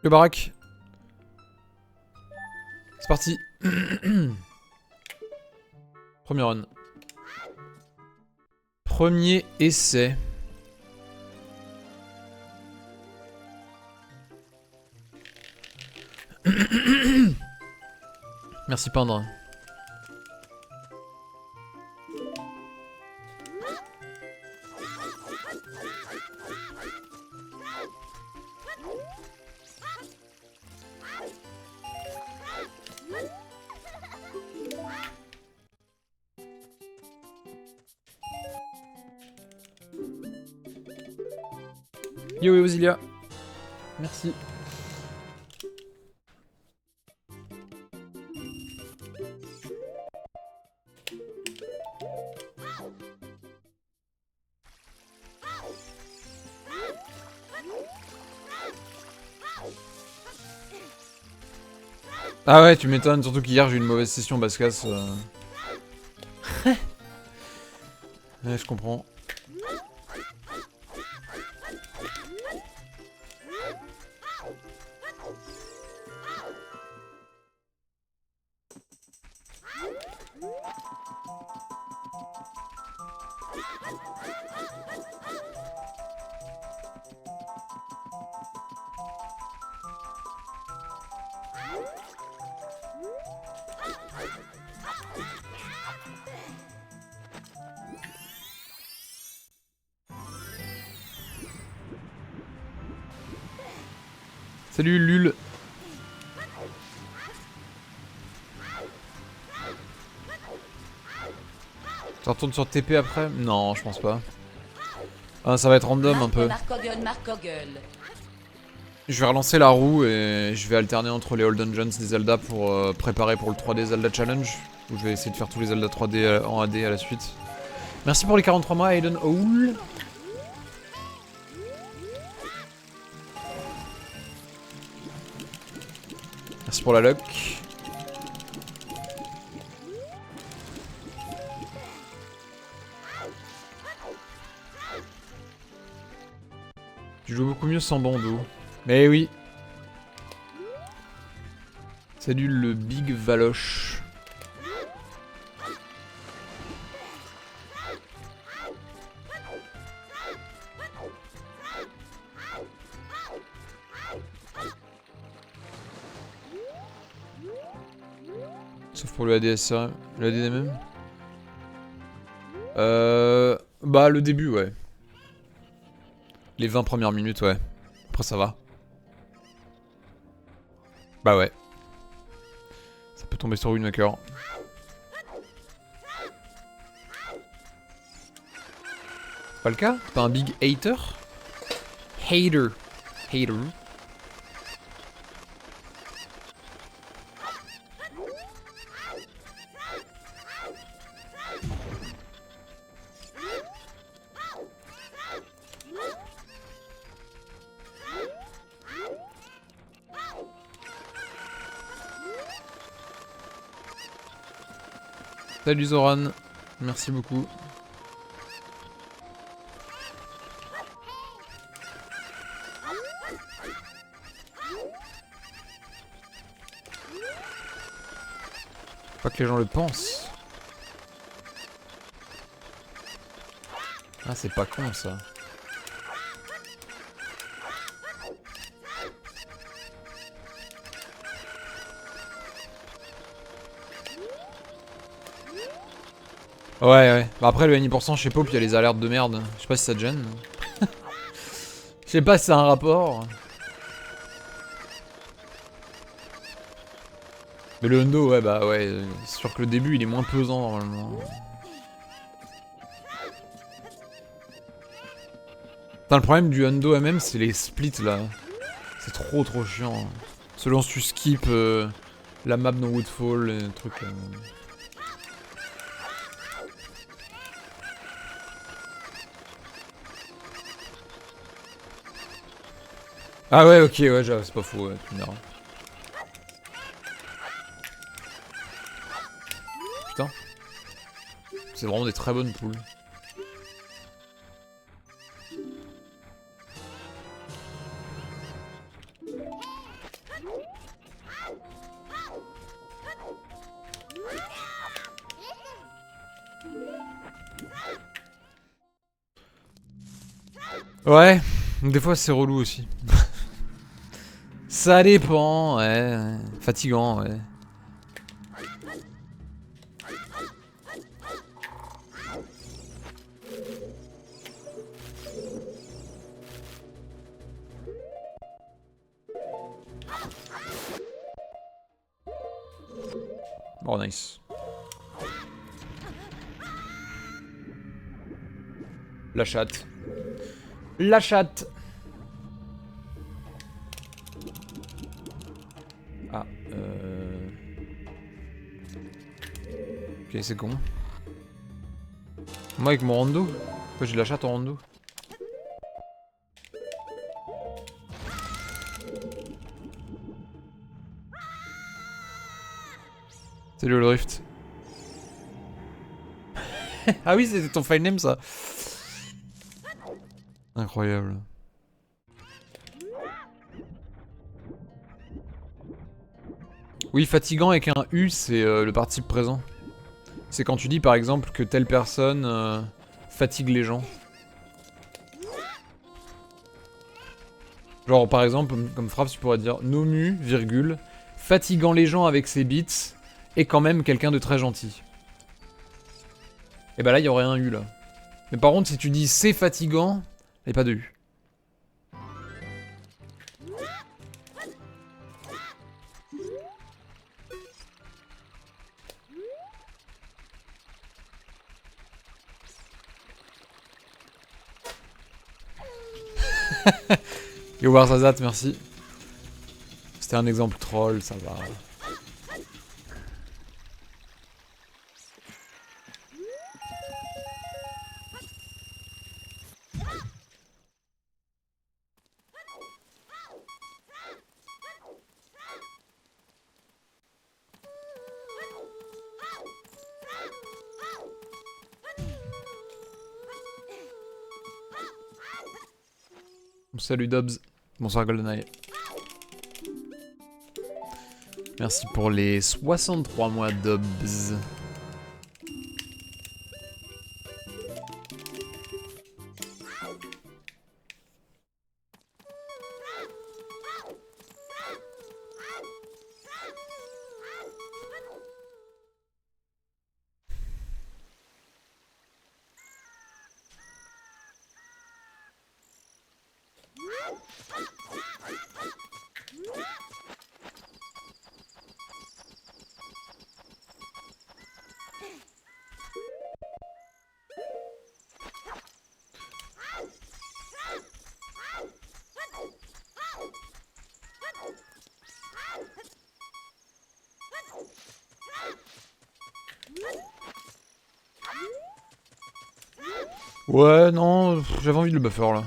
Le baraque. C'est parti. Premier run. Premier essai. Merci Pindre. Yo Osilia. Merci. Ah ouais, tu m'étonnes, surtout qu'hier j'ai eu une mauvaise session Bascas. Ouais, je comprends. Salut Lul. Tu retournes sur TP après? Non, je pense pas. Ah, ça va être random un peu. Je vais relancer la roue et je vais alterner entre les Old Dungeons des Zelda pour préparer pour le 3D Zelda Challenge. Où je vais essayer de faire tous les Zelda 3D en AD à la suite. Merci pour les 43 mois, Aiden Owl. Merci pour la luck. Tu joues beaucoup mieux sans bandeau. Mais oui. Salut le Big Valoche. Sauf pour le ADSR. Le ADMM. Bah le début ouais. Les 20 premières minutes ouais. Après ça va. Bah ouais. Ça peut tomber sur Windmaker. Pas le cas? T'es pas un big hater? Hater. Hater. Salut Zoran. Merci beaucoup. Pas que les gens le pensent. Ah, c'est pas con ça. Ouais, ouais. Bah après, le NI%, je sais pas, puis il y a les alertes de merde. Je sais pas si ça te gêne. Je sais pas si c'est un rapport. Mais le hundo, ouais, bah ouais. C'est sûr que le début, il est moins pesant normalement. Putain, le problème du hundo MM, c'est les splits là. C'est trop chiant. Selon si tu skips la map dans Woodfall, et trucs. Ah ouais, ok, ouais, c'est pas faux, ouais, tu me diras. Putain. C'est vraiment des très bonnes poules. Ouais, des fois c'est relou aussi. Ça dépend, ouais. Fatigant, ouais. Oh, nice. La chatte. La chatte. Ah, Ok, c'est con. Moi avec mon rando. Pourquoi j'ai de la chatte en rando? Salut le Rift. Ah oui, c'était ton file name ça. Incroyable. Oui, fatigant avec un U, c'est le participe présent. C'est quand tu dis par exemple que telle personne fatigue les gens. Genre par exemple, comme phrase, tu pourrais dire Nomu, virgule, fatiguant les gens avec ses beats, est quand même quelqu'un de très gentil. Et bah là, il y aurait un U là. Mais par contre, si tu dis c'est fatigant, il n'y a pas de U. Yo Warzazat, merci. C'était un exemple troll, ça va. Salut Dobbs. Bonsoir GoldenEye. Merci pour les 63 mois Dobbs. Ouais, non, j'avais envie de le buffer là.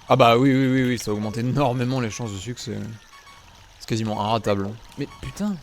Ah bah oui, ça augmente énormément les chances de succès. C'est quasiment inratable. Mais putain.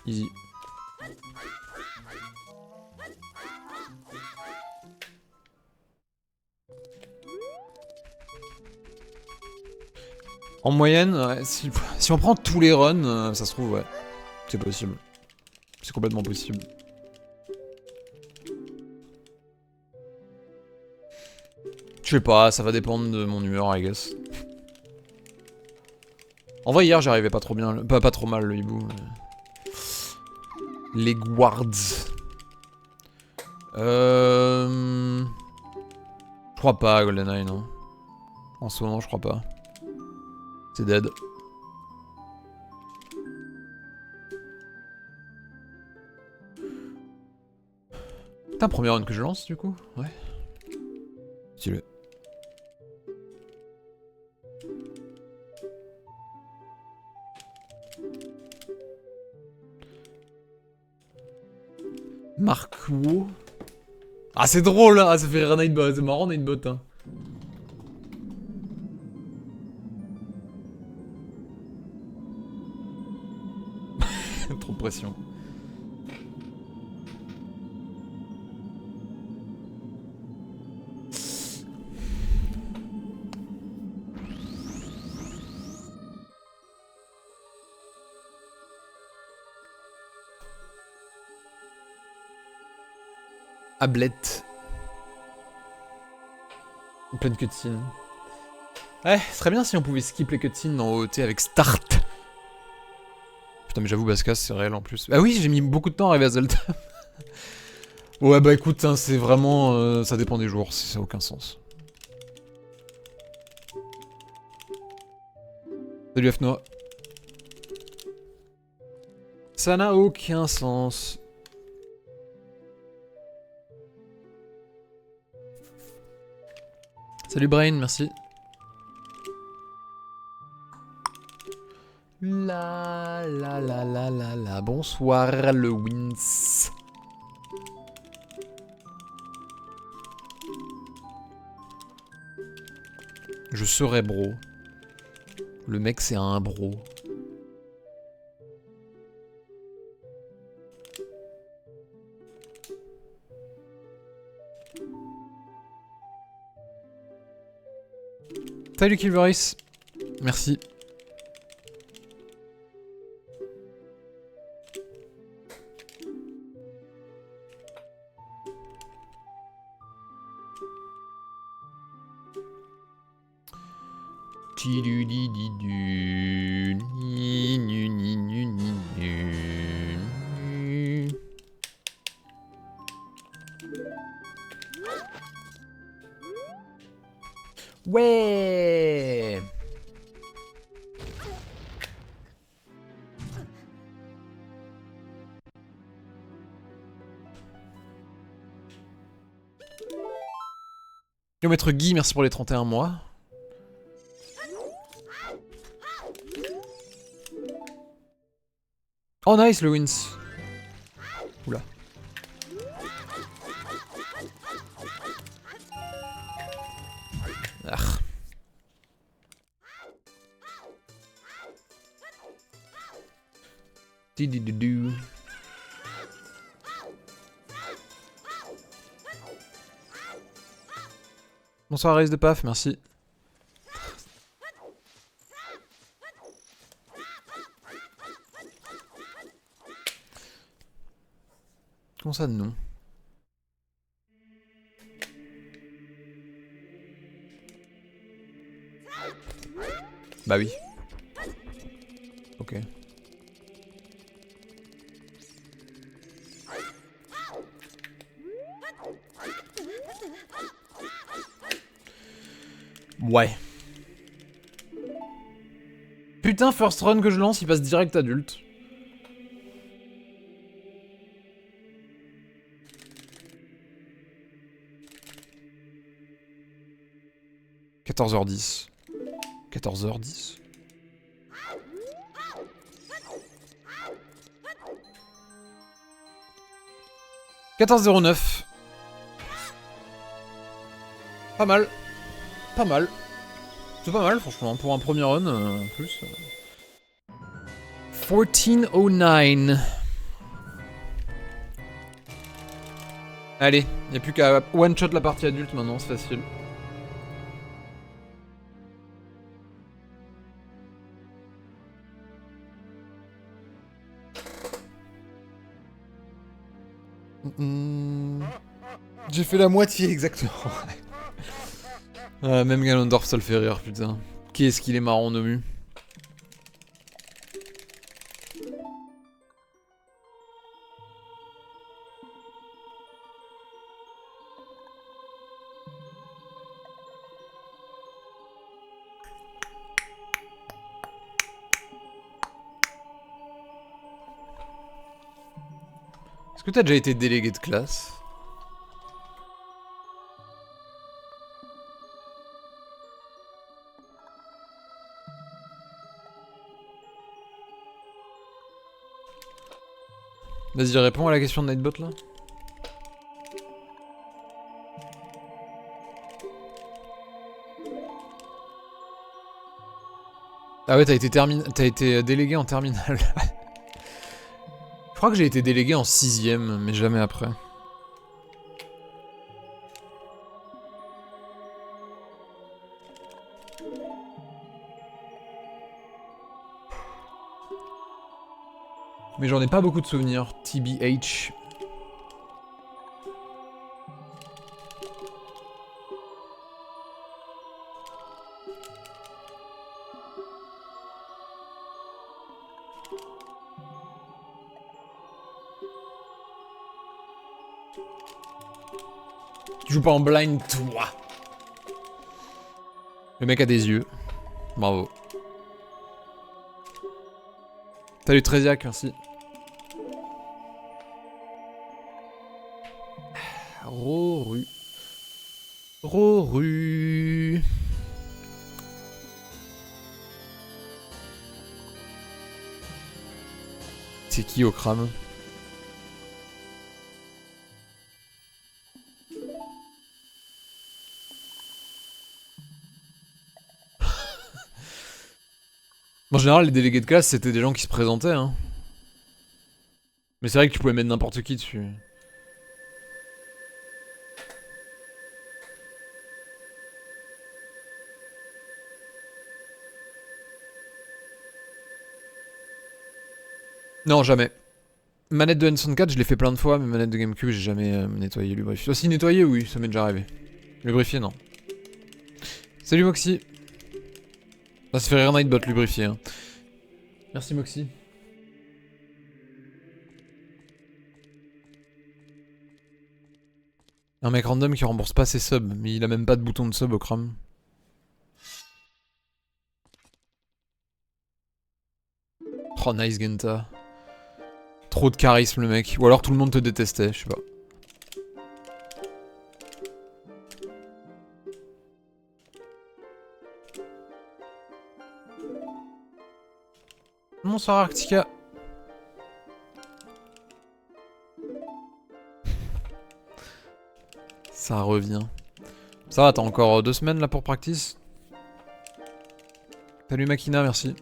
Easy. En moyenne, ouais, si on prend tous les runs, ça se trouve, ouais. C'est possible. C'est complètement possible. Je sais pas, ça va dépendre de mon humeur, I guess. En vrai, hier, j'arrivais pas trop bien, pas trop mal le hibou. Les guards. Je crois pas, GoldenEye, non. En ce moment, je crois pas. C'est dead. Putain, première run que je lance du coup. Ouais. Stylé. Marco. Ah c'est drôle hein, ça fait rire Nightbot, c'est marrant Nightbot hein. Trop de pression. Ablette. Plein de cutscenes. Ouais, ce serait bien si on pouvait skip les cutscenes dans OOT avec Start. Putain mais j'avoue Baskas c'est réel en plus. Ah oui j'ai mis beaucoup de temps à arriver à Zelda. Ouais bah écoute hein, c'est vraiment... ça dépend des jours, ça n'a aucun sens. Salut Fnoa. Ça n'a aucun sens. Salut Brain, merci. La la la la la la. Bonsoir le Wins. Je serai bro. Le mec c'est un bro. Salut Kilveris. Merci. Ouais. Yo maître Guy, merci pour les 31 mois. Oh nice le wins. Oula. Ah. Di-di-di-du. Bonsoir Race de Paf, merci. Comment ça non? Bah oui. Ok. Ouais. Putain, first run que je lance, il passe direct adulte. « 14h10. 14h10. « 14h09. Pas mal. Pas mal. C'est pas mal, franchement, pour un premier run, en plus. 1409. Allez, y'a plus qu'à one-shot la partie adulte maintenant, c'est facile. J'ai fait la moitié exactement. Même Ganondorf ça le fait rire, putain. Qu'est-ce qu'il est marrant, Nomu. Est-ce que t'as déjà été délégué de classe? Vas-y, réponds à la question de Nightbot là. Ah ouais, t'as été délégué en terminale. Je crois que j'ai été délégué en 6ème, mais jamais après. Mais j'en ai pas beaucoup de souvenirs, TBH. Tu joues pas en blind, toi. Le mec a des yeux. Bravo. Salut Trésiac, merci. Roru. Roru. C'est qui au crâne? En général, les délégués de classe, c'était des gens qui se présentaient, hein. Mais c'est vrai que tu pouvais mettre n'importe qui dessus. Non, jamais. Manette de N64, je l'ai fait plein de fois, mais manette de GameCube, j'ai jamais nettoyé, lubrifié. Aussi nettoyé, oui, ça m'est déjà arrivé. Lubrifié, non. Salut Moxie. Ça se fait rire Nightbot lubrifié. Hein. Merci Moxie. Un mec random qui rembourse pas ses subs, mais il a même pas de bouton de sub au crâne. Oh nice Genta. Trop de charisme le mec. Ou alors tout le monde te détestait, je sais pas. Bonsoir Arctica. Ça revient. Ça va, t'as encore 2 semaines là pour practice? Salut Makina, merci.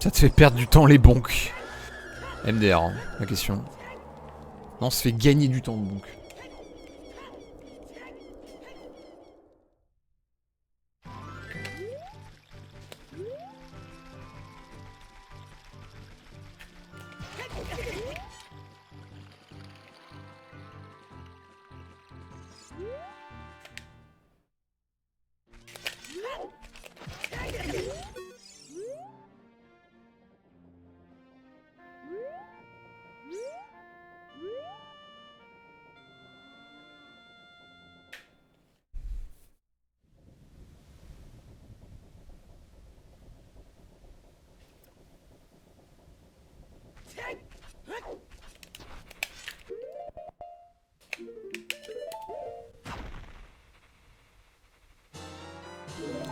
Ça te fait perdre du temps les bonks. MDR, hein, la question. Non, ça fait gagner du temps, donc.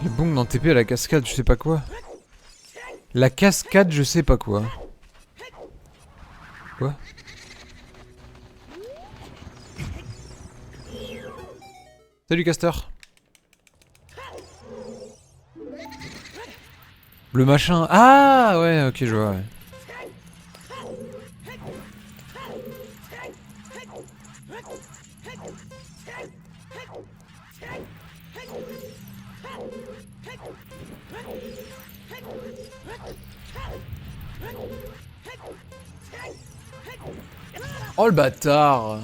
Le bong dans TP à la cascade, je sais pas quoi. La cascade, je sais pas quoi. Quoi? Salut Caster. Le machin. Ah ouais, ok, je vois. Ouais. Oh le bâtard!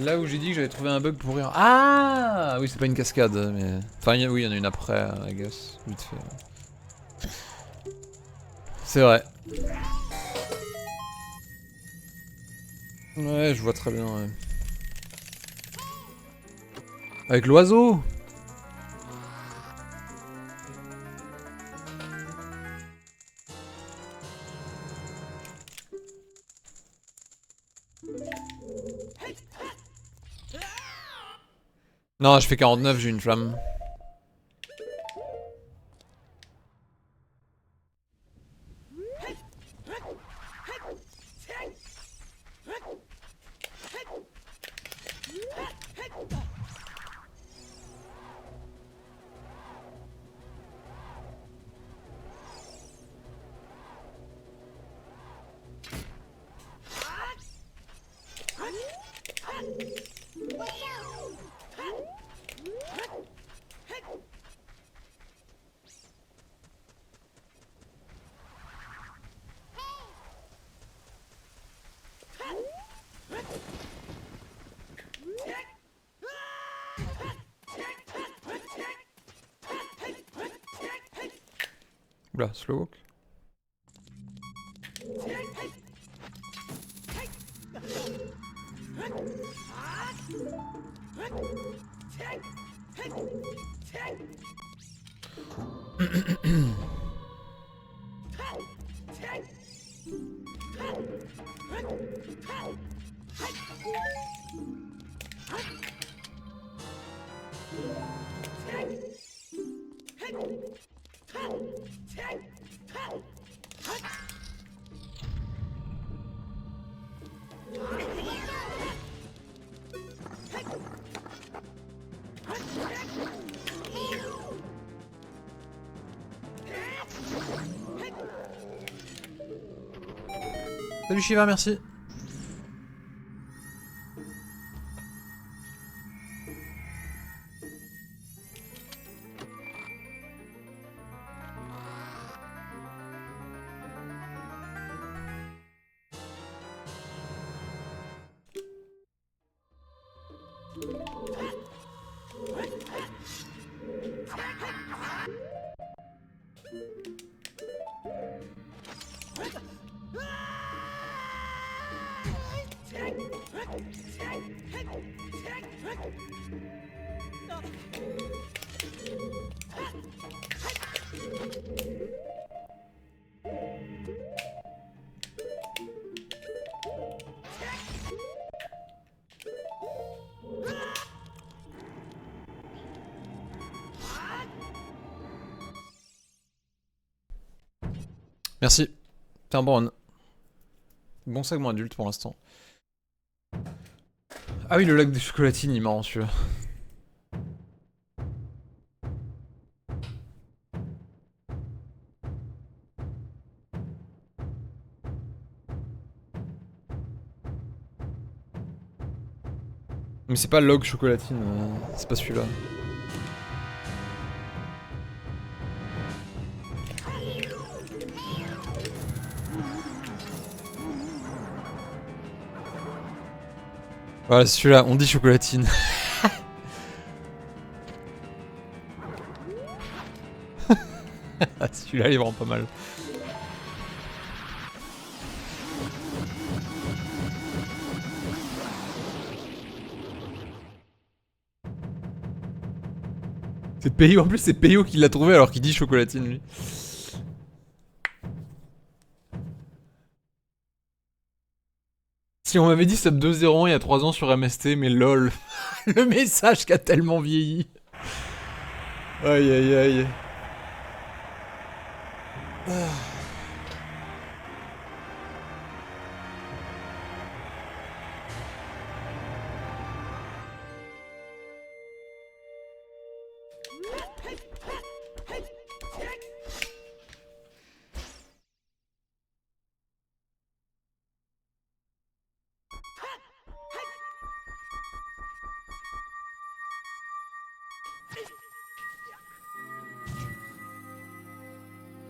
Là où j'ai dit que j'avais trouvé un bug pour rire. Ah oui, c'est pas une cascade, mais... Enfin, oui, il y en a une après, I guess. Vite fait. C'est vrai. Ouais, je vois très bien, ouais. Avec l'oiseau! Non, je fais 49, j'ai une flamme. Oula, slow walk. Salut Shiva, merci. Merci. T'es un bon run. Bon segment adulte pour l'instant. Ah oui, le lac des chocolatines, il est marrant celui-là. Mais c'est pas log chocolatine, c'est pas celui-là. Voilà, c'est celui-là, on dit chocolatine. Celui-là, il est vraiment pas mal. C'est Peyo, en plus c'est Peyo qui l'a trouvé alors qu'il dit chocolatine lui. Si on m'avait dit sub 2-0 il y a 3 ans sur MST, mais lol. Le message qui a tellement vieilli. Aïe aïe aïe.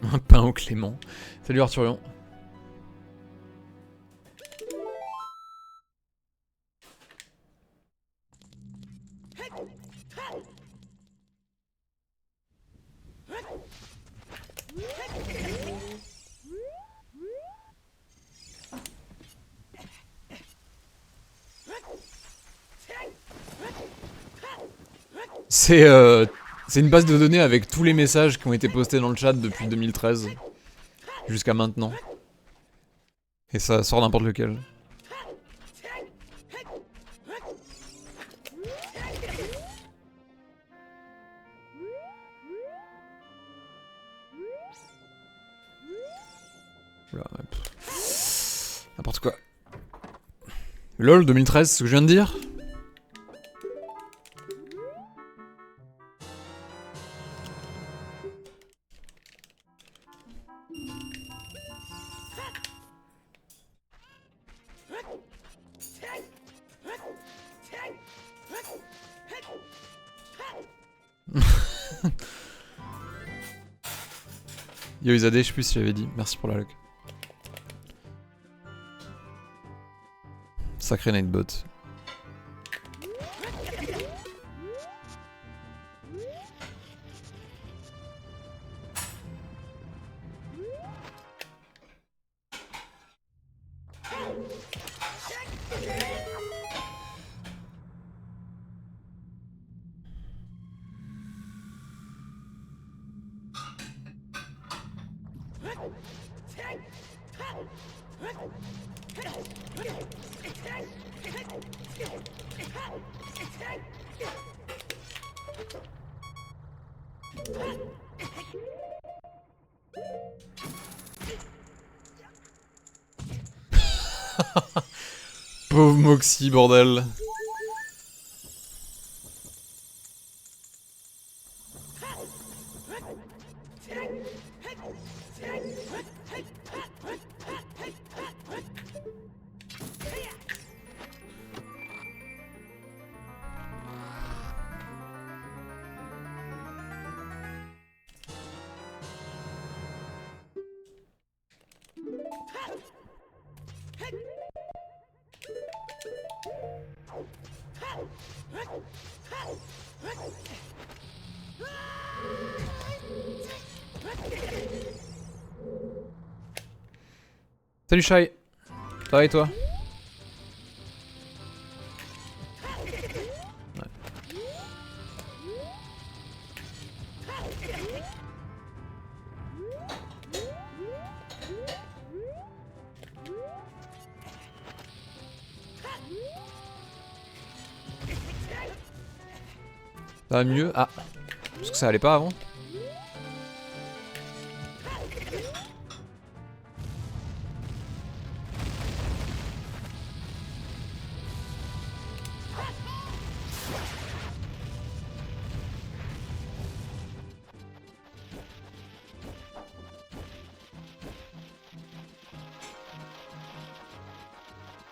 Un pain au Clément. Salut Arthurion. C'est une base de données avec tous les messages qui ont été postés dans le chat depuis 2013 jusqu'à maintenant. Et ça sort n'importe lequel. N'importe quoi. LOL 2013, c'est ce que je viens de dire? Yo Isadé, je sais plus si j'avais dit. Merci pour la lock. Sacré Nightbot. Pauvre Moxie, bordel. Salut Shai. Ça va et toi? Ouais. Ça va mieux? Ah. Parce que ça allait pas avant?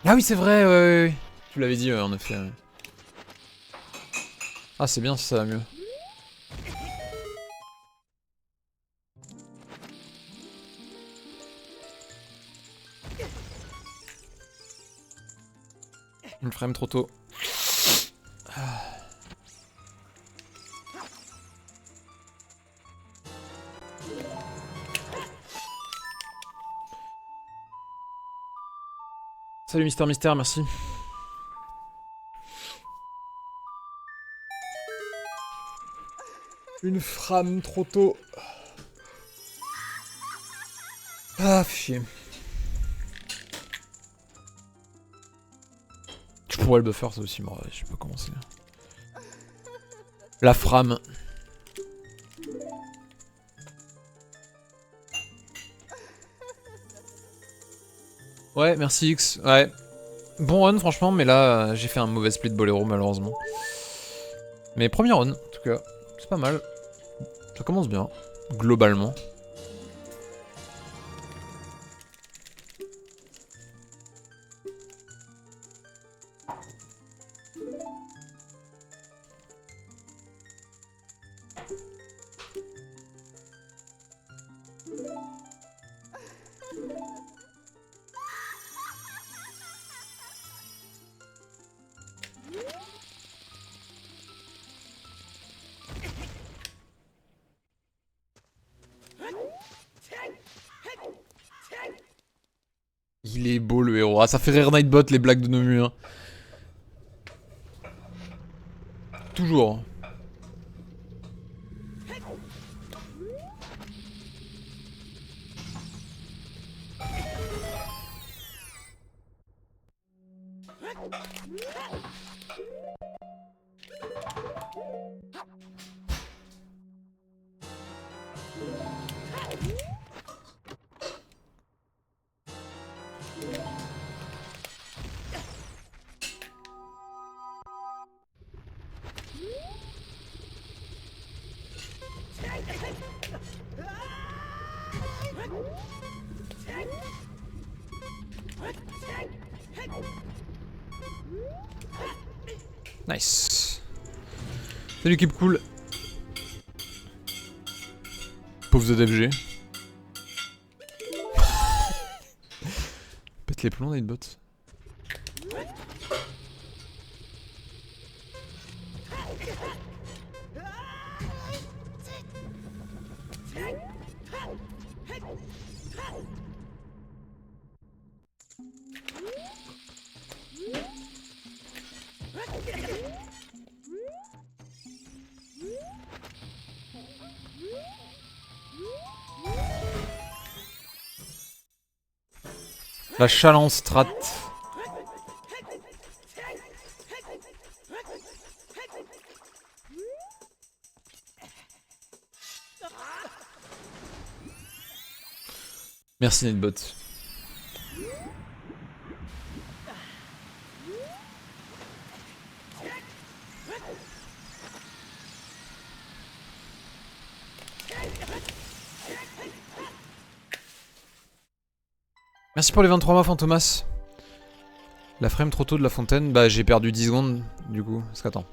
Ah oui, c'est vrai, ouais. Tu l'avais dit, en effet. Ouais. Ah, c'est bien si ça va mieux. Une frame trop tôt. Salut Mister Mystère, merci. Une frame trop tôt. Ah, chier. Je pourrais le buffer ça aussi, mais je sais pas comment c'est. La frame. Ouais, merci X. Ouais. Bon run franchement, mais là j'ai fait un mauvais split boléro malheureusement. Mais premier run, en tout cas. C'est pas mal. Ça commence bien, globalement. Il est beau le héros. Ah, ça fait rire Nightbot les blagues de Nomu. Hein. Toujours. Nice. Salut Keep Cool. Pauvre ZFG. Pète les plombs Nightbot. La Challenge strat. Merci Nightbot. Merci pour les 23 mois Fantomas. La frame trop tôt de la fontaine, bah j'ai perdu 10 secondes du coup, parce qu'attends.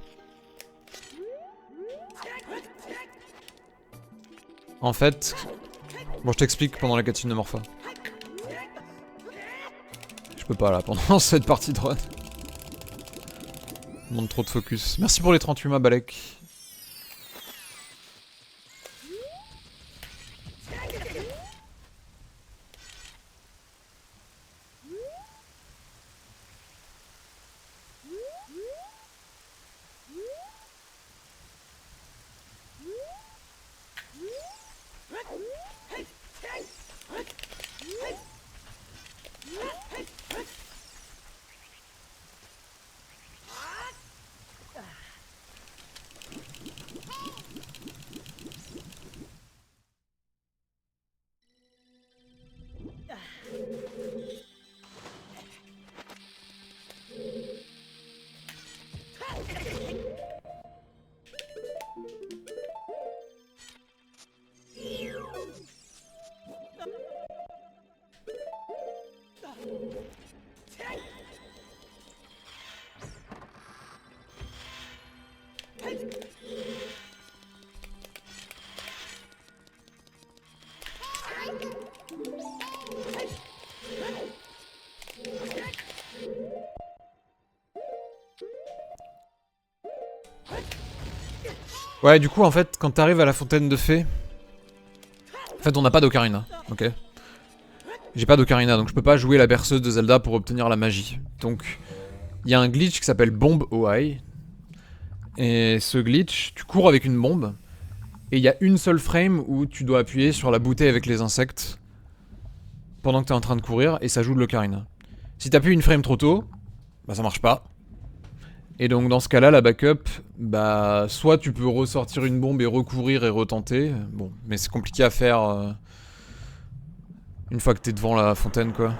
En fait... Bon je t'explique pendant la cutscene de Morpha. Je peux pas là, pendant cette partie de run. Je demande trop de focus. Merci pour les 38 mois Balek. Ouais, du coup, en fait, quand t'arrives à la fontaine de fées... En fait, on n'a pas d'ocarina, ok? J'ai pas d'ocarina, donc je peux pas jouer la berceuse de Zelda pour obtenir la magie. Donc, il y a un glitch qui s'appelle Bomb OI. Et ce glitch, tu cours avec une bombe, et il y a une seule frame où tu dois appuyer sur la bouteille avec les insectes pendant que t'es en train de courir, et ça joue de l'ocarina. Si t'appuies une frame trop tôt, bah ça marche pas. Et donc dans ce cas-là, la backup, bah soit tu peux ressortir une bombe et recourir et retenter. Bon, mais c'est compliqué à faire une fois que t'es devant la fontaine, quoi.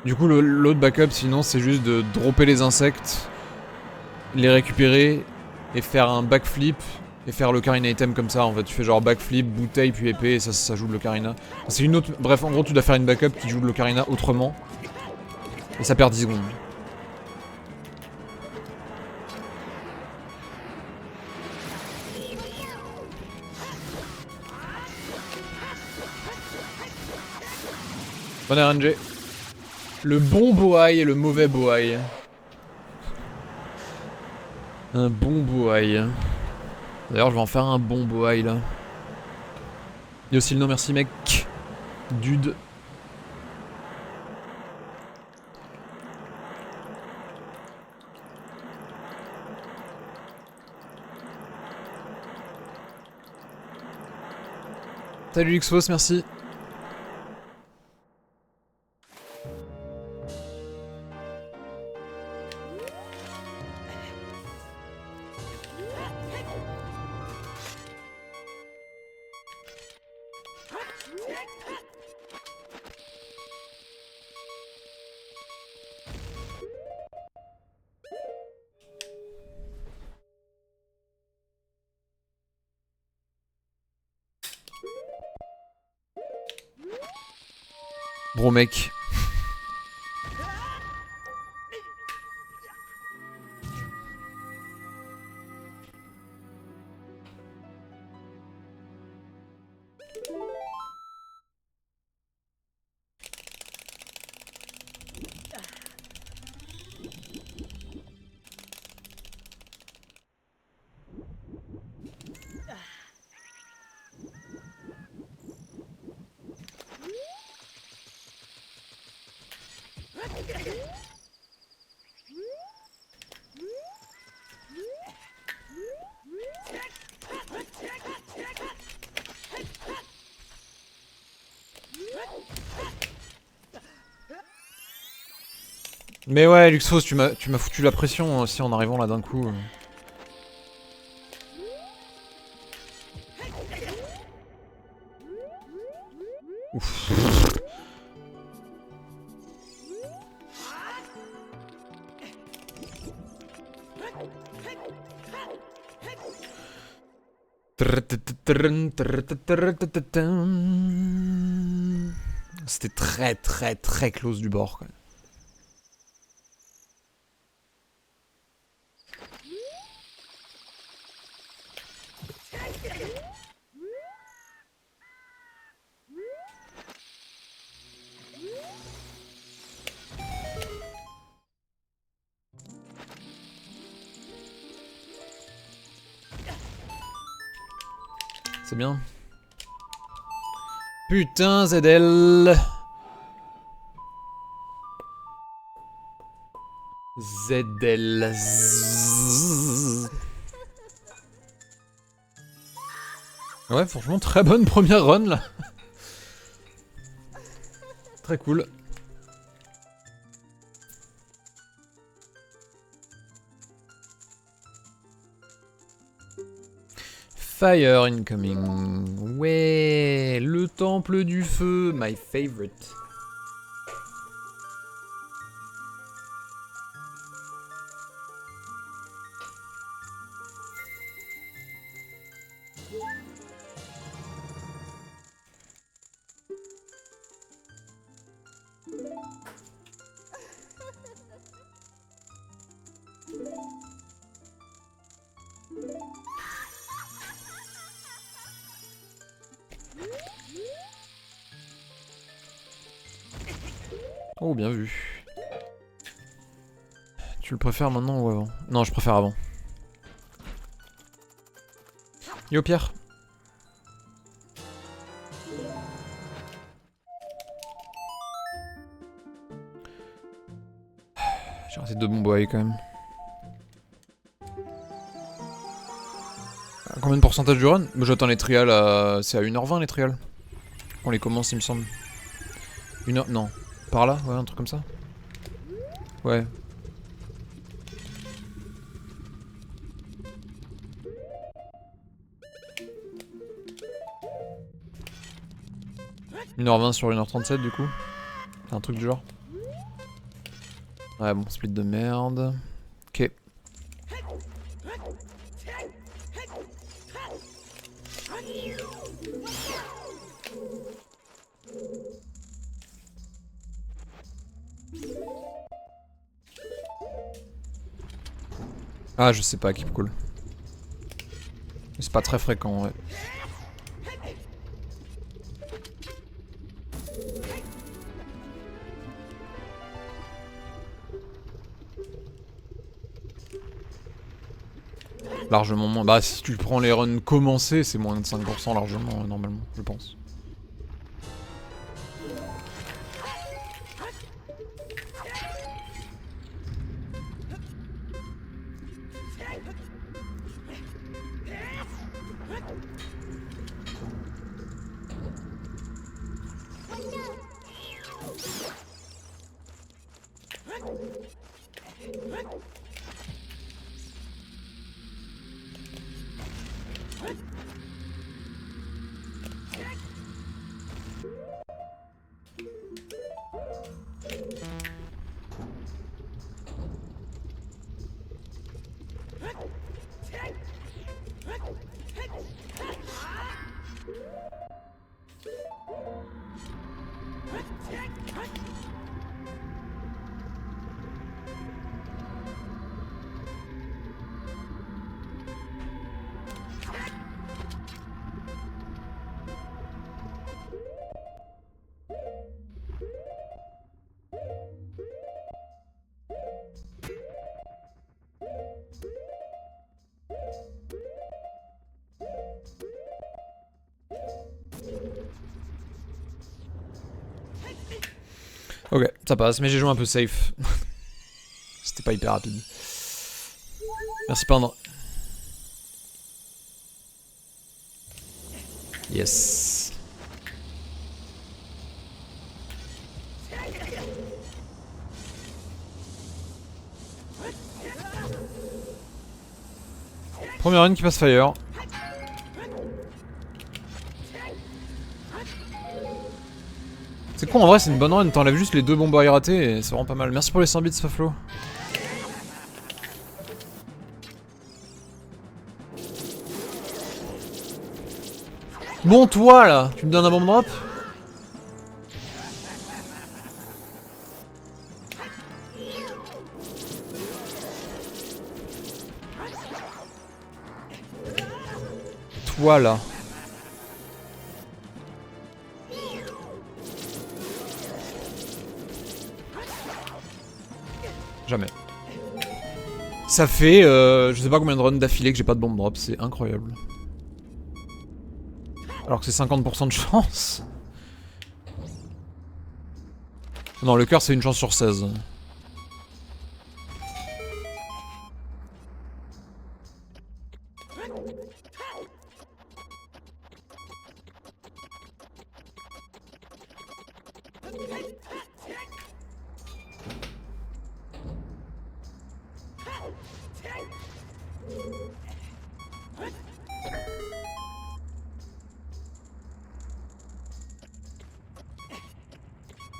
Du coup, l'autre backup, sinon, c'est juste de dropper les insectes, les récupérer et faire un backflip et faire l'ocarina item comme ça. En fait, tu fais genre backflip, bouteille puis épée et ça joue de l'ocarina. C'est une autre. Bref, en gros, tu dois faire une backup qui joue de l'ocarina autrement. Et ça perd 10 secondes. Bon RNG. Le bon boaï et le mauvais boaï. Un bon boaï. D'ailleurs, je vais en faire un bon boaï là. Il y a aussi le nom, merci mec. Dude. Salut Xfos, merci. Bro mec. Mais ouais, Luxos, tu m'as foutu la pression aussi en arrivant là d'un coup. Ouf. C'était très close du bord quoi. C'est bien. Putain, ZL. ZL. Ouais, franchement, très bonne première run là. Très cool. Fire incoming. Ouais, le temple du feu, my favorite. Oh, bien vu. Tu le préfères maintenant ou avant? Non, je préfère avant. Yo Pierre. J'ai raté 2 bons boys quand même. Combien de pourcentage du run? J'attends les trials à... C'est à 1h20 les trials. On les commence il me semble. 1h... Non. Par là? Ouais, un truc comme ça. Ouais. 1h20 sur 1h37 du coup. C'est un truc du genre. Ouais bon, split de merde. Ok. Ah je sais pas, keep cool. C'est pas très fréquent ouais. Largement moins. Bah si tu prends les runs commencés, c'est moins de 5% largement normalement, je pense. Ok, ça passe, mais j'ai joué un peu safe. C'était pas hyper rapide. Merci Pendre. Yes. Première run qui passe fire. C'est con en vrai, c'est une bonne run, t'enlèves juste les 2 bombes à rater et c'est vraiment pas mal. Merci pour les 100 bits Faflo. Bon toi là, tu me donnes un bomb drop? Toi là. Jamais. Ça fait je sais pas combien de runs d'affilée que j'ai pas de bomb drop, c'est incroyable. Alors que c'est 50% de chance. Non, le cœur c'est une chance sur 16.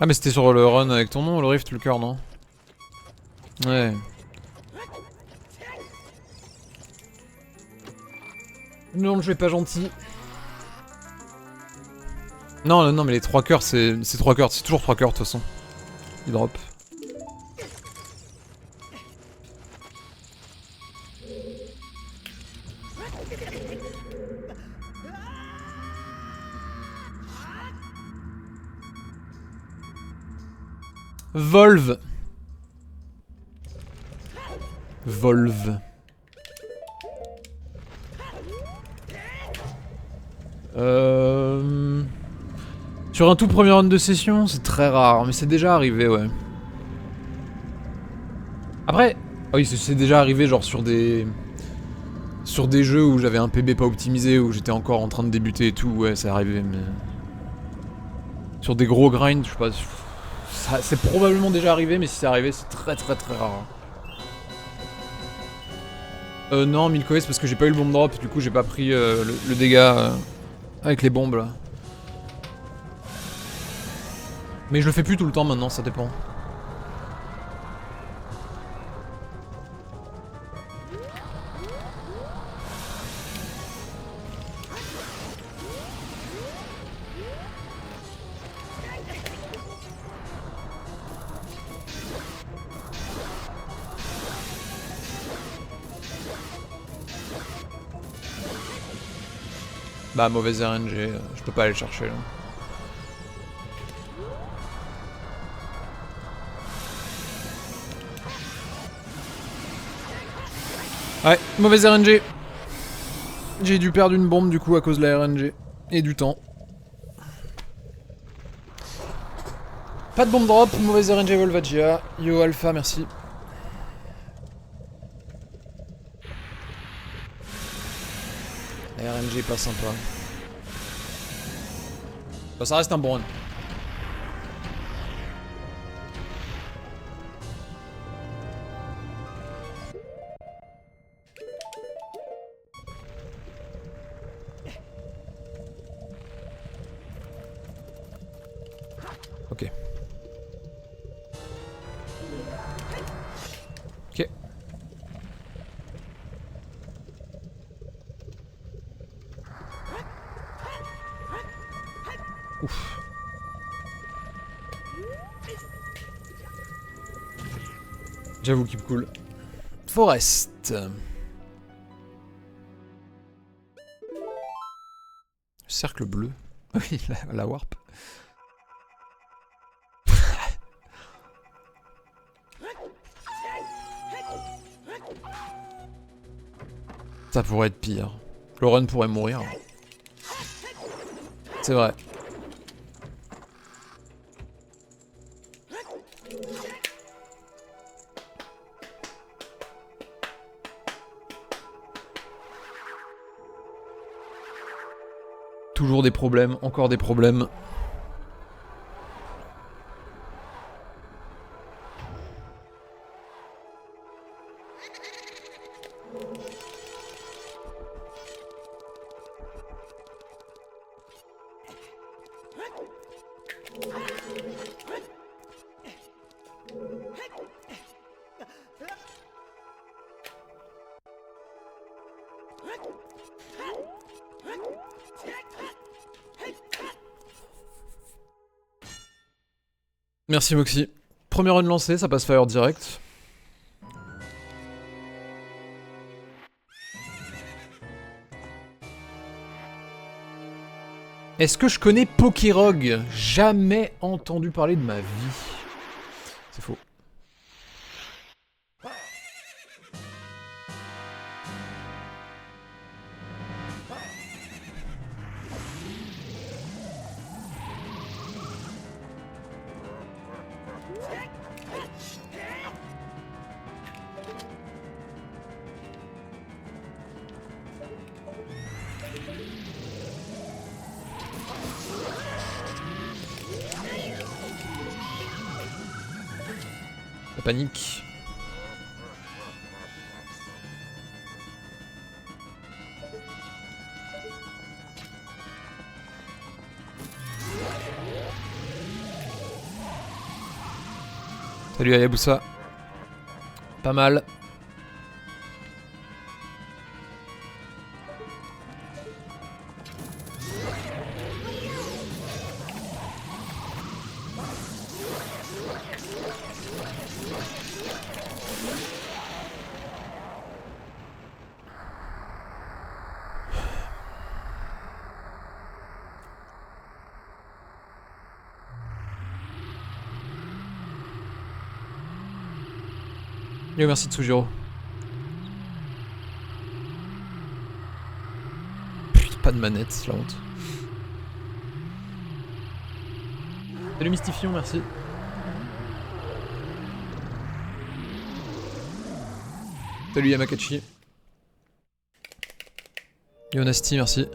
Ah mais c'était sur le run avec ton nom, le rift, le cœur, non? Ouais. Non, le jeu est pas gentil. Non, non, mais les 3 cœurs, c'est 3 cœurs, c'est toujours 3 cœurs de toute façon. Il drop. Volve. Volve. Sur un tout premier round de session, c'est très rare, mais c'est déjà arrivé, ouais. Après, oui, c'est déjà arrivé genre sur des jeux où j'avais un PB pas optimisé, où j'étais encore en train de débuter et tout, ouais, c'est arrivé, mais... Sur des gros grinds, je sais pas... C'est probablement déjà arrivé, mais si c'est arrivé, c'est très rare. Non, Milkoé, c'est parce que j'ai pas eu le bomb drop, du coup j'ai pas pris le dégât avec les bombes là. Mais je le fais plus tout le temps maintenant, ça dépend. Bah mauvaise RNG, je peux pas aller le chercher là. Ouais, mauvaise RNG. J'ai dû perdre une bombe du coup à cause de la RNG. Et du temps. Pas de bombe drop, mauvaise RNG Volvagia. Yo Alpha, merci. La RNG est pas sympa. Bah, ça reste un bon run. Ok. Ok. Ouf. J'avoue qu'il me cool. Forest. Cercle bleu. Oui, la warp. Ça pourrait être pire. Le run pourrait mourir. C'est vrai. Toujours des problèmes, encore des problèmes. Merci Moxie. Premier run lancé, ça passe fire direct. Est-ce que je connais Pokérog? Jamais entendu parler de ma vie. C'est faux. La panique. Salut Hayabusa. Pas mal. Yo, merci Tsujiro. Putain, pas de manette, c'est la honte. Salut Mystifion, merci. Salut Yamakachi. Yo Nasty, merci.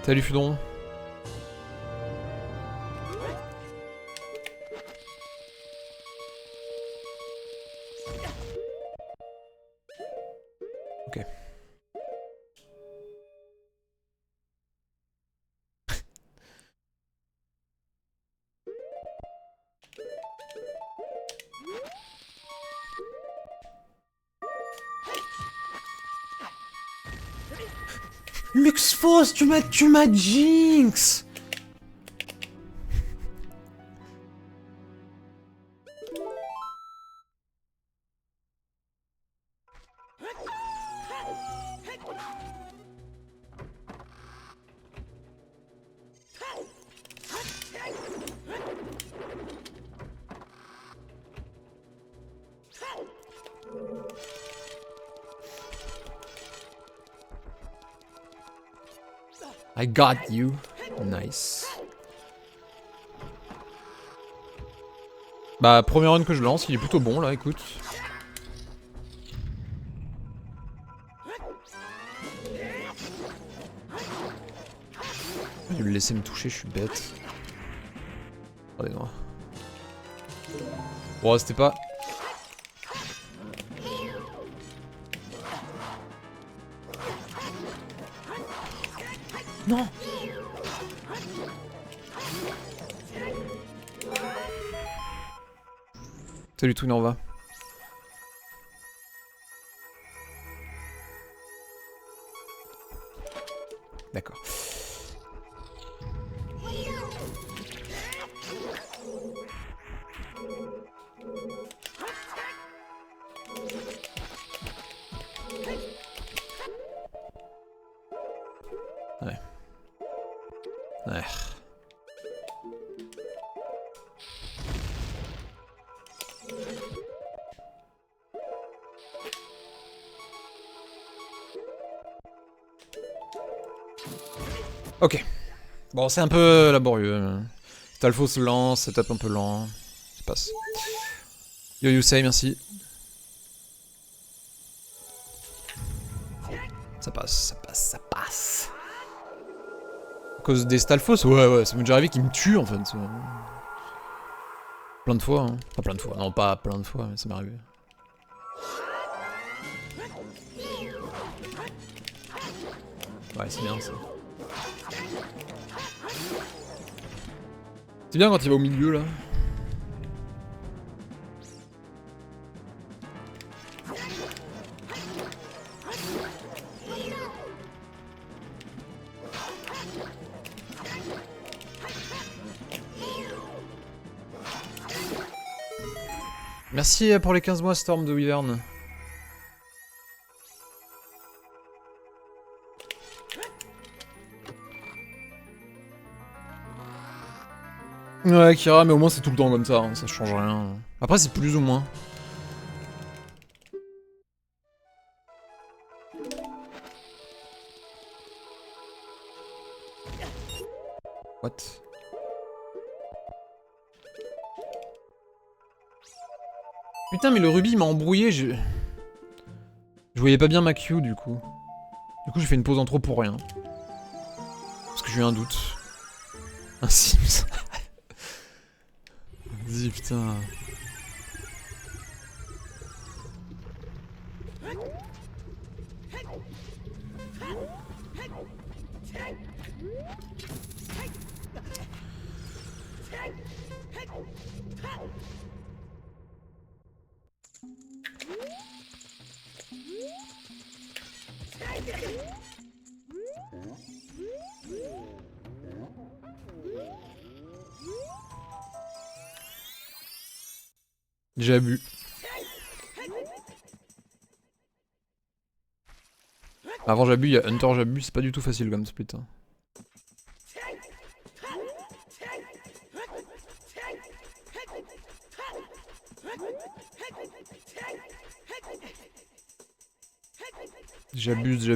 Salut Fudon. Ok. Luxfos, tu m'as jinx. I got you. Nice. Bah, premier run que je lance, il est plutôt bon là, écoute. Je vais le laisser me toucher, je suis bête. Regardez-moi. Bon, c'était pas... Non. Salut tout, on va. D'accord. Ouais. Ouais. Ok. Bon, c'est un peu laborieux. Stalfos lent, setup un peu lent. Ça passe. Yo Yusei, merci. Ça passe, ça passe, ça passe. À cause des Stalfos? Ouais, ça m'est déjà arrivé qu'ils me tuent en fait. Plein de fois, hein. Pas plein de fois, non pas plein de fois, mais ça m'est arrivé. Ouais, c'est bien ça. C'est bien quand il va au milieu là. Merci pour les 15 mois Storm de Wyvern. Ouais, Kira, mais au moins c'est tout le temps comme ça, hein, ça change rien. Après, c'est plus ou moins. What? Putain, mais le rubis m'a embrouillé, je voyais pas bien ma Q du coup. Du coup, j'ai fait une pause en trop pour rien. Parce que j'ai eu un doute. Un Sims. Vas-y, putain. J'ai bu. Avant Jabu, il y a Hunter Jabu, c'est pas du tout facile comme split. Hein. J'abuse.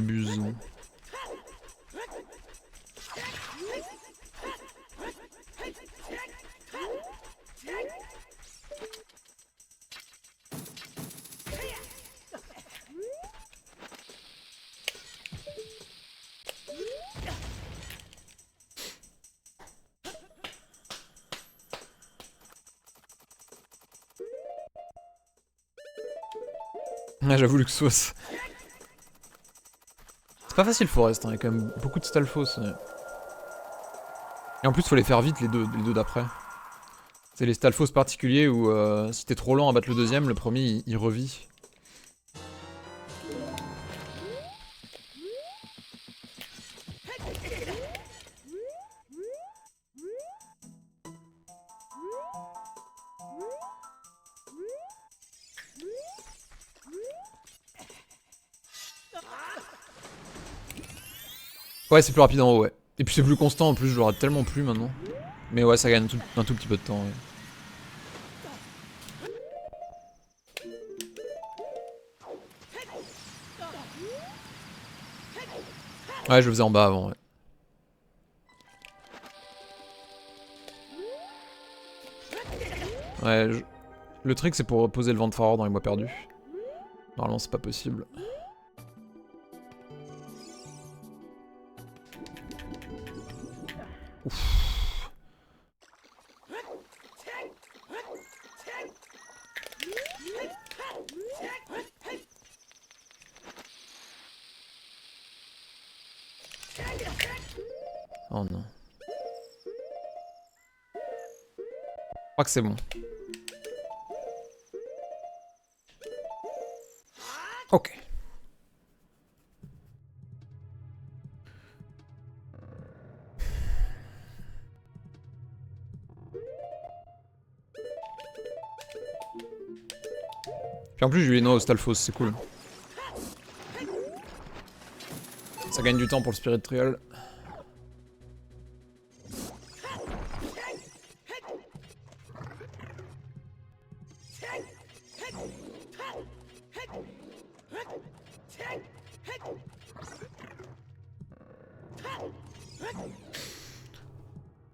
Ah, j'avoue Luxos. C'est pas facile Forest, hein. Il y a quand même beaucoup de Stalfos. Ouais. Et en plus faut les faire vite les deux d'après. C'est les Stalfos particuliers où si t'es trop lent à battre le deuxième, le premier il revit. Ouais, c'est plus rapide en haut, ouais. Et puis c'est plus constant en plus, je l'aurai tellement plus maintenant. Mais ouais, ça gagne un tout petit peu de temps, ouais. Ouais, je le faisais en bas avant, ouais. Ouais, le trick c'est pour poser le vent de Faror dans les mois perdus. Normalement c'est pas possible. Ouf. Oh non. Je crois que c'est bon. Ok. Puis en plus j'ai eu une Stalfos, c'est cool. Ça gagne du temps pour le Spirit Trial.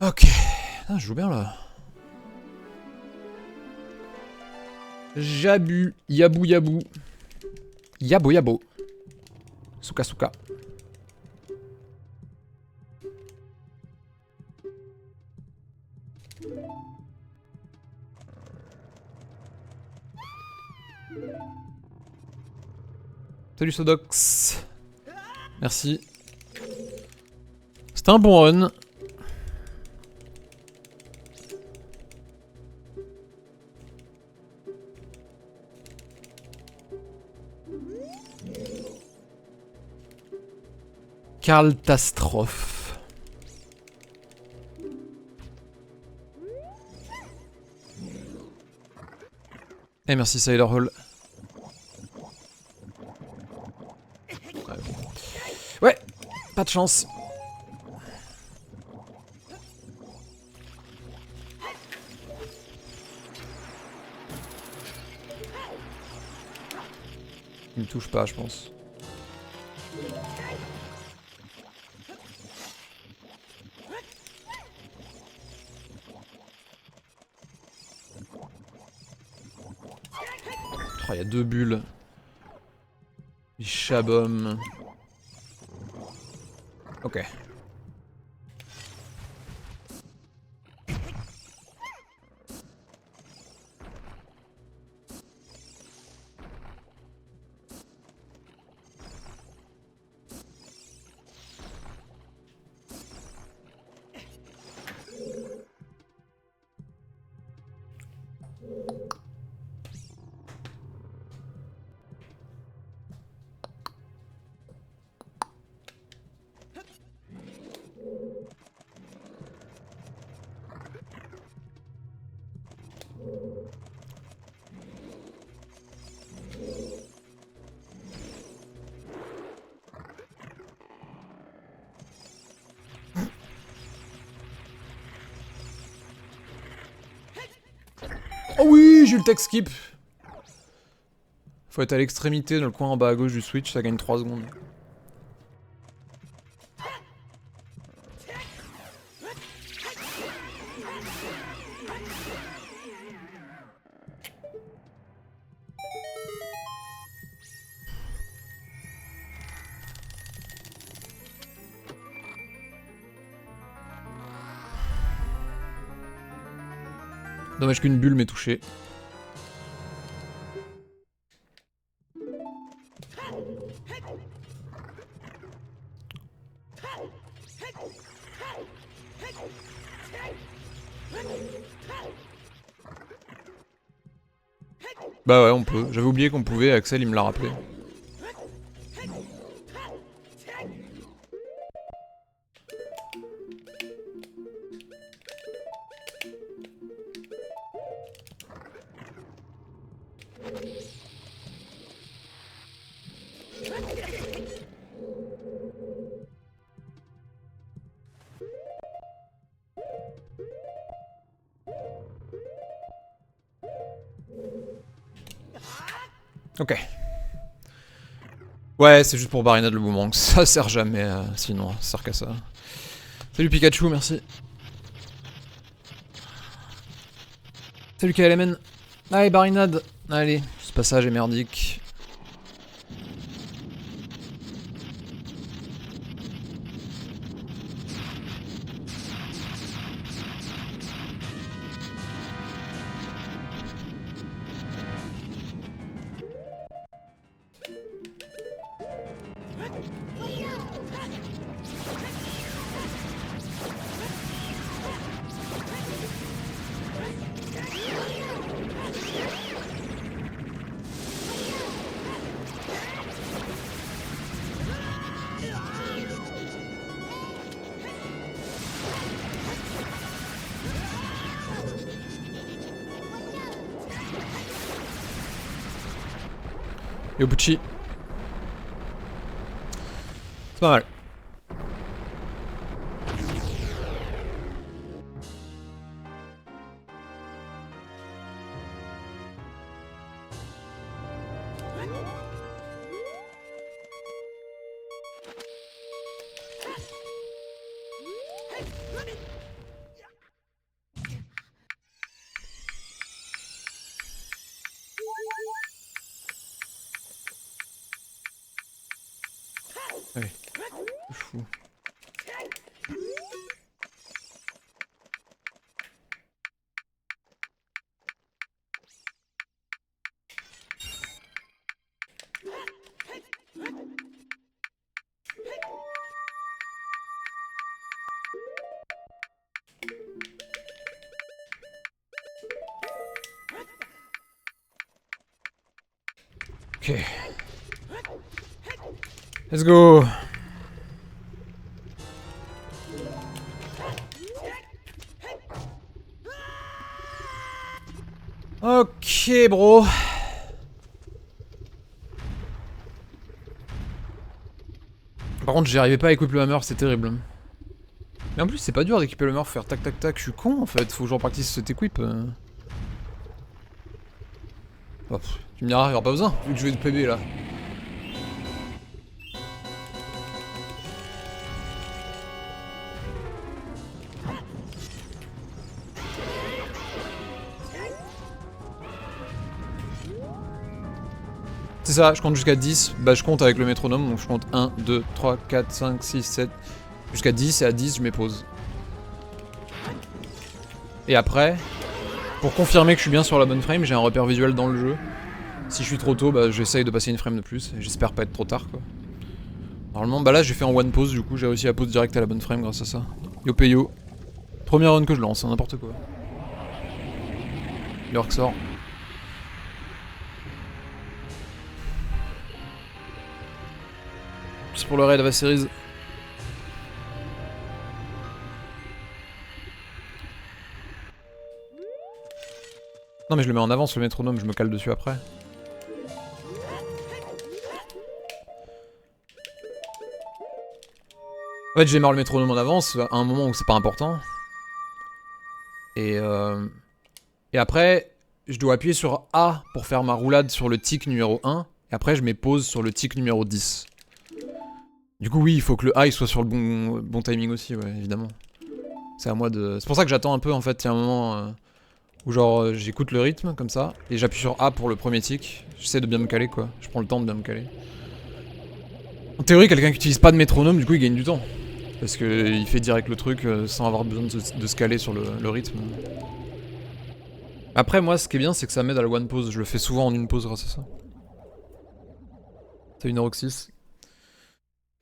Ok. Ah, je joue bien là. Jabu, yabou yabou. Yabo yabo. Souka souka. Salut Sodox. Merci. C'était un bon run. Catastrophe. Eh merci Sailor Hall. Ouais, pas de chance. Il me touche pas, je pense. Oh, il y a deux bulles. Il chabom. Ok. Oh oui, j'ai eu le tech skip. Faut être à l'extrémité, dans le coin en bas à gauche du switch, ça gagne 3 secondes. Dommage qu'une bulle m'ait touché. Bah ouais, on peut. J'avais oublié qu'on pouvait, Axel il me l'a rappelé. Ok. Ouais, c'est juste pour Barinade le boomerang. Ça sert jamais, sinon, ça sert qu'à ça. Salut Pikachu, merci. Salut KLMN. Allez, Barinade. Allez, ce passage est merdique. Yobuchi. C'est pas mal. Ouais. Fou. Ok. Let's go. Ok, bro. Par contre, j'y arrivais pas à équiper le hammer, c'est terrible. Mais en plus, c'est pas dur d'équiper le hammer, faire tac tac tac. Je suis con en fait, faut que j'en practice cet équip. Oh, tu me diras, y'aura pas besoin, vu que je vais de PB là. C'est ça, je compte jusqu'à 10. Bah, je compte avec le métronome, donc je compte 1, 2, 3, 4, 5, 6, 7. Jusqu'à 10, et à 10, je mets pause. Et après, pour confirmer que je suis bien sur la bonne frame, j'ai un repère visuel dans le jeu. Si je suis trop tôt, bah, j'essaye de passer une frame de plus. J'espère pas être trop tard, quoi. Normalement, bah là, j'ai fait en one pause, du coup, j'ai réussi à pause direct à la bonne frame grâce à ça. Yo payo. Première run que je lance, n'importe quoi. York sort. C'est pour le raid Ava Series. Non mais je le mets en avance le métronome, je me cale dessus après. En fait j'ai marre le métronome en avance à un moment où c'est pas important. Et après, je dois appuyer sur A pour faire ma roulade sur le tic numéro 1. Et après je mets pause sur le tic numéro 10. Du coup oui, il faut que le A il soit sur le bon timing aussi, ouais, évidemment. C'est à moi de... C'est pour ça que j'attends un peu en fait, il y a un moment où genre j'écoute le rythme comme ça, et j'appuie sur A pour le premier tic. J'essaie de bien me caler quoi, je prends le temps de bien me caler. En théorie, quelqu'un qui utilise pas de métronome, du coup il gagne du temps. Parce qu'il fait direct le truc sans avoir besoin de se caler sur le rythme. Après moi ce qui est bien c'est que ça m'aide à la one pause, je le fais souvent en une pause grâce à ça. T'as une Roxys.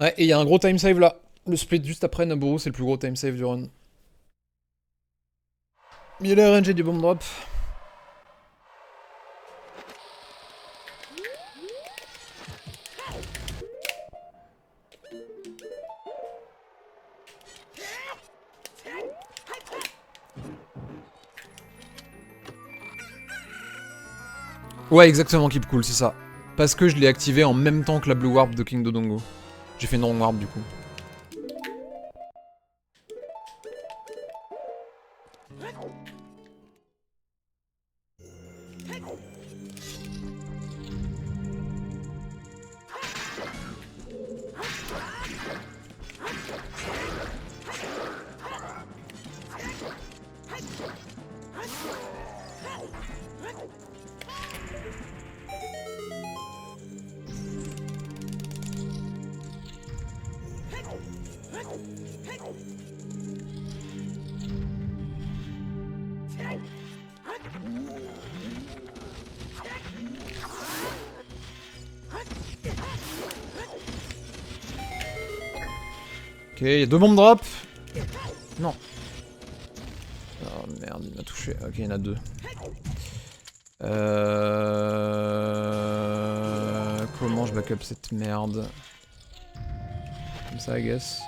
Ouais, et il y a un gros time save là. Le split juste après Naburu, c'est le plus gros time save du run. Il est RNG du bomb drop. Ouais, exactement, Keep Cool, c'est ça. Parce que je l'ai activé en même temps que la Blue Warp de King Dodongo. J'ai fait non Warp du coup. Ok, il y a 2 bombes drop. Non. Oh merde, il m'a touché. Ok, il y en a 2. Comment je backup cette merde? Comme ça, I guess.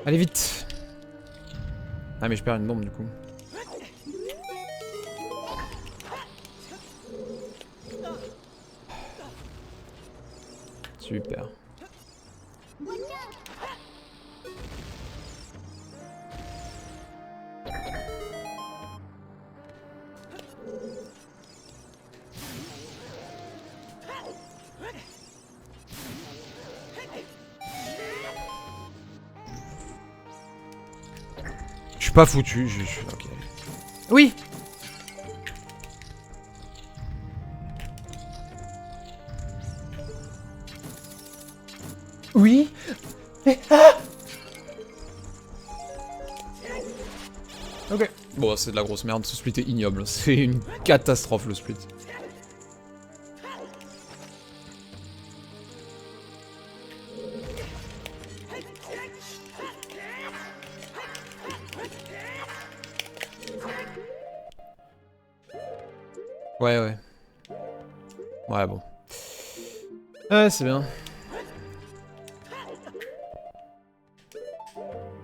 Allez, vite! Ah, mais je perds une bombe du coup. Super. Je suis pas foutu, ok. Oui! Oui? Ok. Bon, c'est de la grosse merde, ce split est ignoble. C'est une catastrophe le split. Ouais. Ouais, bon. Ouais, c'est bien.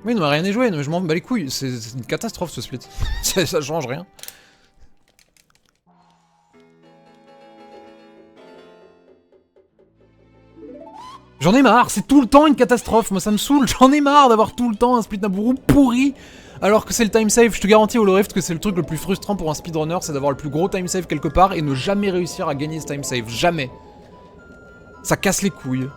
Oui, non, mais rien n'est joué, je m'en bats les couilles. C'est une catastrophe ce split. Ça change rien. J'en ai marre, c'est tout le temps une catastrophe, moi ça me saoule, j'en ai marre d'avoir tout le temps un split Nabooru pourri alors que c'est le time save. Je te garantis Holorift que c'est le truc le plus frustrant pour un speedrunner, c'est d'avoir le plus gros time save quelque part et ne jamais réussir à gagner ce time save, jamais. Ça casse les couilles.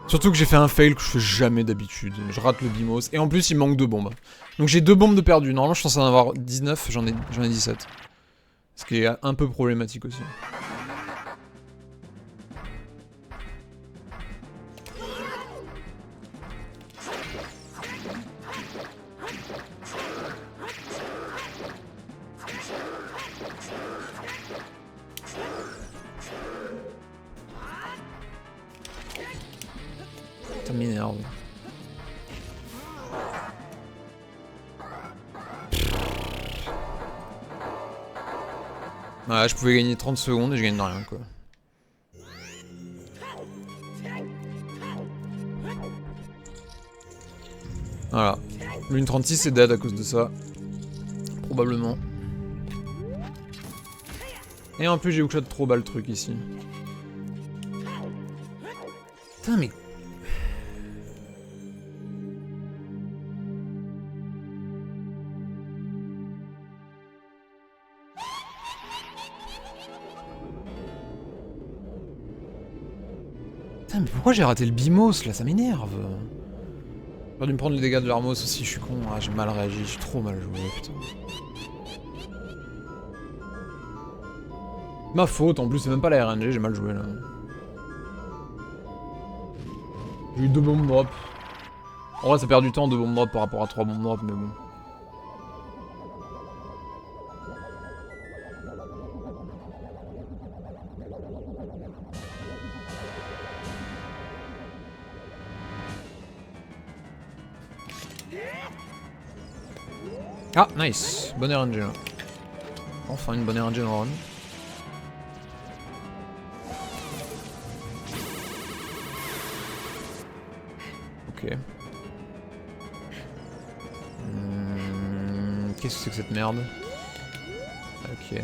Surtout que j'ai fait un fail que je fais jamais d'habitude, je rate le Bimos, et en plus il manque 2 bombes. Donc j'ai 2 bombes de perdu, normalement je suis censé en avoir 19, j'en ai 17. Ce qui est un peu problématique aussi. Ça m'énerve. Ouais, je pouvais gagner 30 secondes et je gagne rien quoi. Voilà. Lune 36 est dead à cause de ça. Probablement. Et en plus j'ai hookshot trop bas le truc ici. Putain mais... Putain mais pourquoi j'ai raté le Bimos là, ça m'énerve. J'aurais dû me prendre les dégâts de l'Armos aussi, je suis con, ah, j'ai mal réagi, j'ai trop mal joué, putain. Ma faute, en plus c'est même pas la RNG, j'ai mal joué là. J'ai eu 2 bombes drop. En vrai ça perd du temps 2 bombes drop par rapport à 3 bombes drop, mais bon. Ah, nice. Bonne RNG là. Enfin une bonne RNG dans le run. Ok. Qu'est-ce que c'est que cette merde? Ok.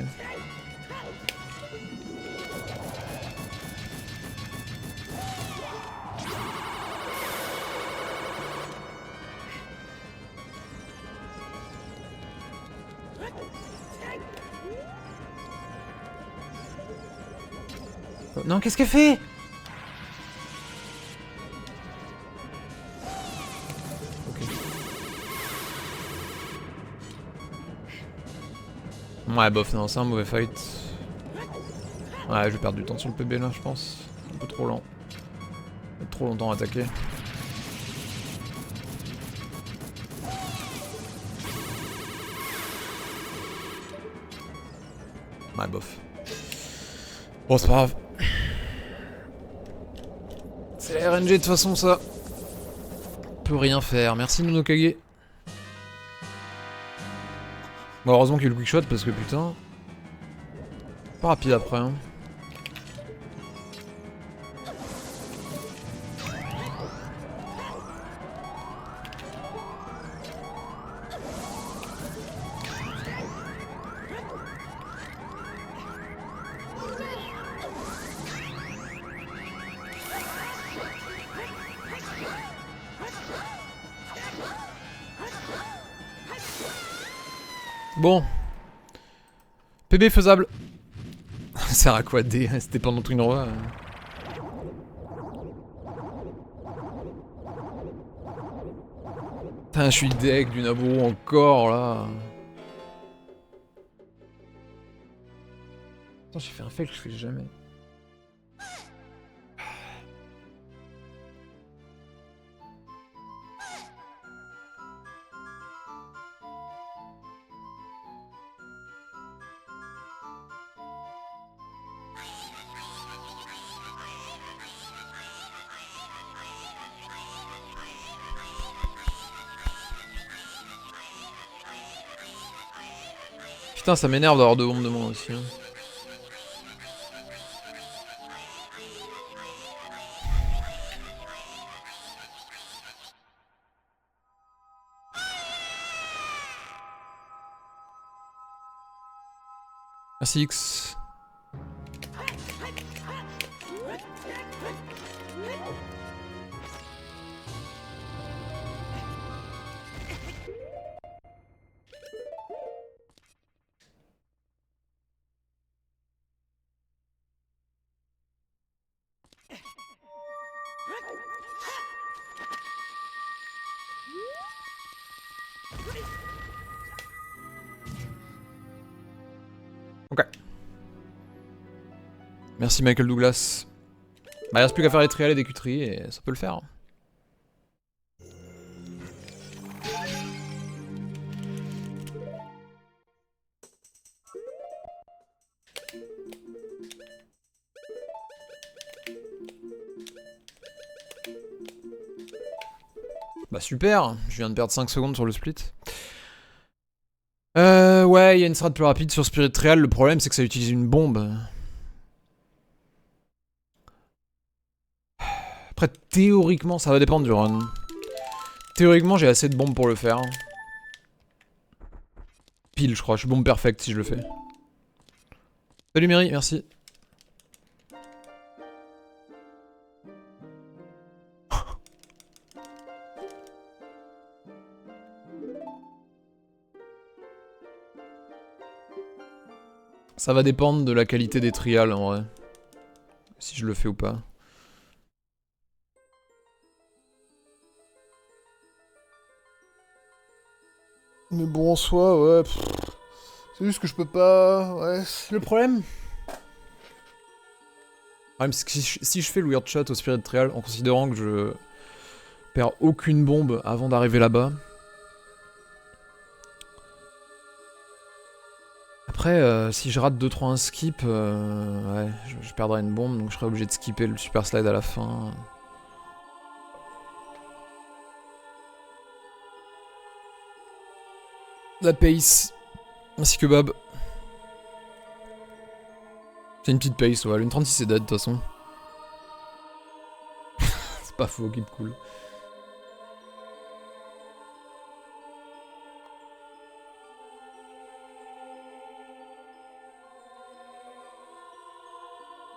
Oh, non, qu'est-ce qu'elle fait? Ok. Ouais, bof, non, c'est un mauvais fight. Ouais, je vais perdre du temps sur le PB là, je pense. Un peu trop lent. Trop longtemps à attaquer. Ouais, bof. Bon, c'est pas grave. C'est la RNG de toute façon, ça. On peut rien faire. Merci Nonokage. Bon, heureusement qu'il y a eu le quick shot parce que putain. Pas rapide après, hein. Bon. PB faisable. Ça sert à quoi D? C'était pendant tout une roi. Putain, je suis deck du Naboo encore là. Attends, j'ai fait un fail que je fais jamais. Putain, ça m'énerve d'avoir deux bombes de moins aussi. Hein. Merci X. Ok. Merci Michael Douglas. Bah, il reste plus qu'à faire les trials et des cuteries et ça peut le faire. Bah super, je viens de perdre 5 secondes sur le split. Ouais, il y a une strat plus rapide sur Spirit Trial, le problème c'est que ça utilise une bombe. Après, théoriquement, ça va dépendre du run. Théoriquement, j'ai assez de bombes pour le faire. Pile, je crois, je suis bombe perfect si je le fais. Salut Mary, merci. Ça va dépendre de la qualité des trials en vrai. Si je le fais ou pas. Mais bon, en soi, ouais. C'est juste que je peux pas. Ouais. Le problème. C'est que si je fais le weird shot au Spirit Trial en considérant que je perds aucune bombe avant d'arriver là-bas. Après, si je rate 2-3 un skip, ouais, je perdrai une bombe, donc je serai obligé de skipper le super slide à la fin. La pace. Ainsi que Bob. C'est une petite pace, ouais. L'une 36 est dead de toute façon. C'est pas faux, keep cool.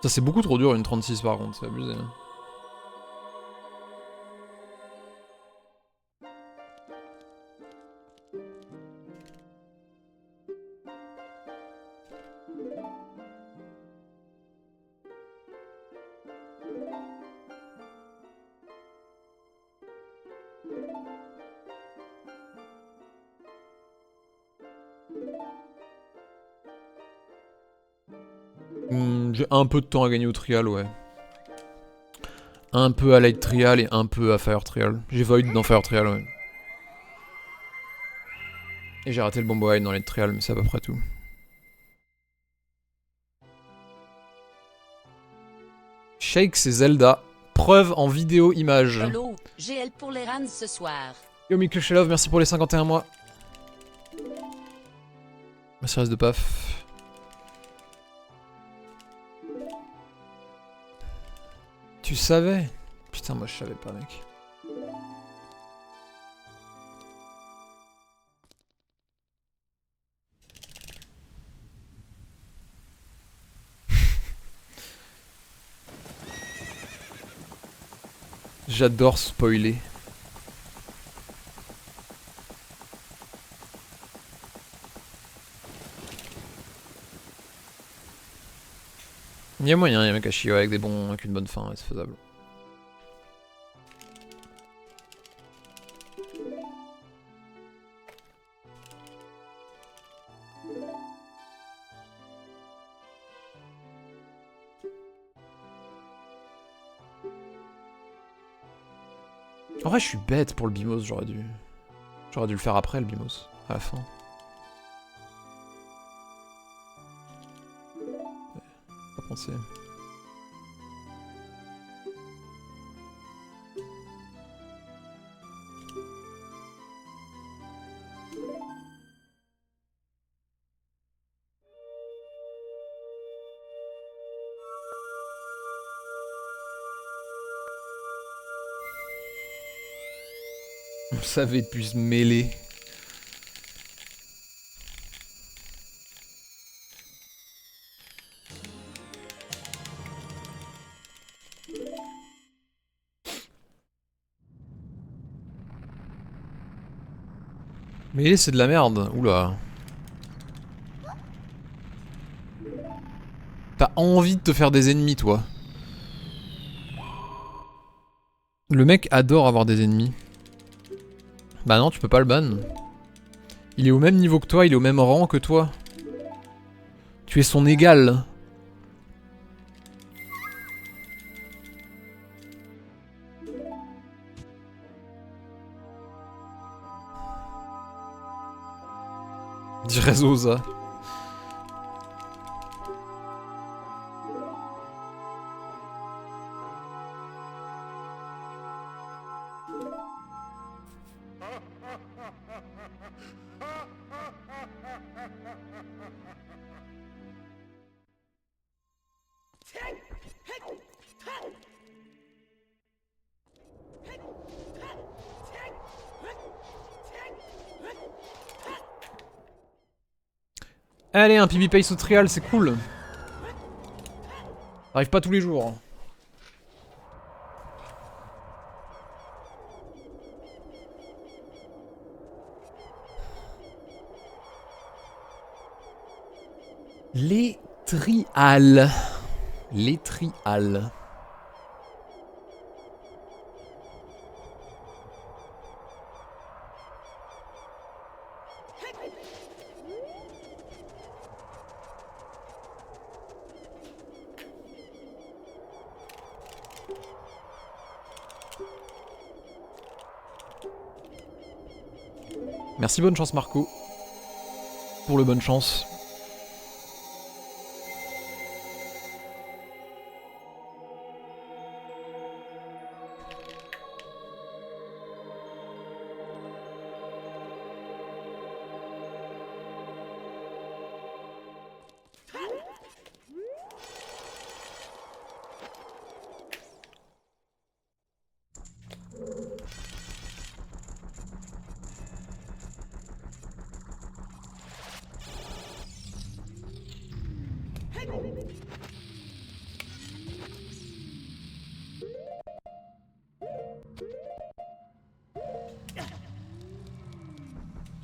Ça c'est beaucoup trop dur une 36 par contre, c'est abusé. Hein. J'ai un peu de temps à gagner au trial, ouais. Un peu à light trial et un peu à fire trial. J'ai void dans fire trial, ouais. Et j'ai raté le bombo hide dans light trial, mais c'est à peu près tout. Shake, c'est Zelda. Preuve en vidéo image. Hello, GL pour les runs ce soir. Yo Mikushelov, merci pour les 51 mois. Merci reste de paf. Tu savais? Putain, moi je savais pas, mec. J'adore spoiler. Il y a moyen, il y a un mec à chier avec avec une bonne fin, ouais, c'est faisable. En vrai, je suis bête pour le Bimos, j'aurais dû le faire après le Bimos, à la fin. Ouais, pas pensé. On savait depuis se mêler. Mêler c'est de la merde, oula. T'as envie de te faire des ennemis toi. Le mec adore avoir des ennemis. Bah non, tu peux pas le ban. Il est au même niveau que toi, il est au même rang que toi. Tu es son égal. Dirait Zoza. Allez, un PB Pace au trial, c'est cool. Ça arrive pas tous les jours. Les trials. Les trials. Merci, bonne chance Marco. Pour le bonne chance.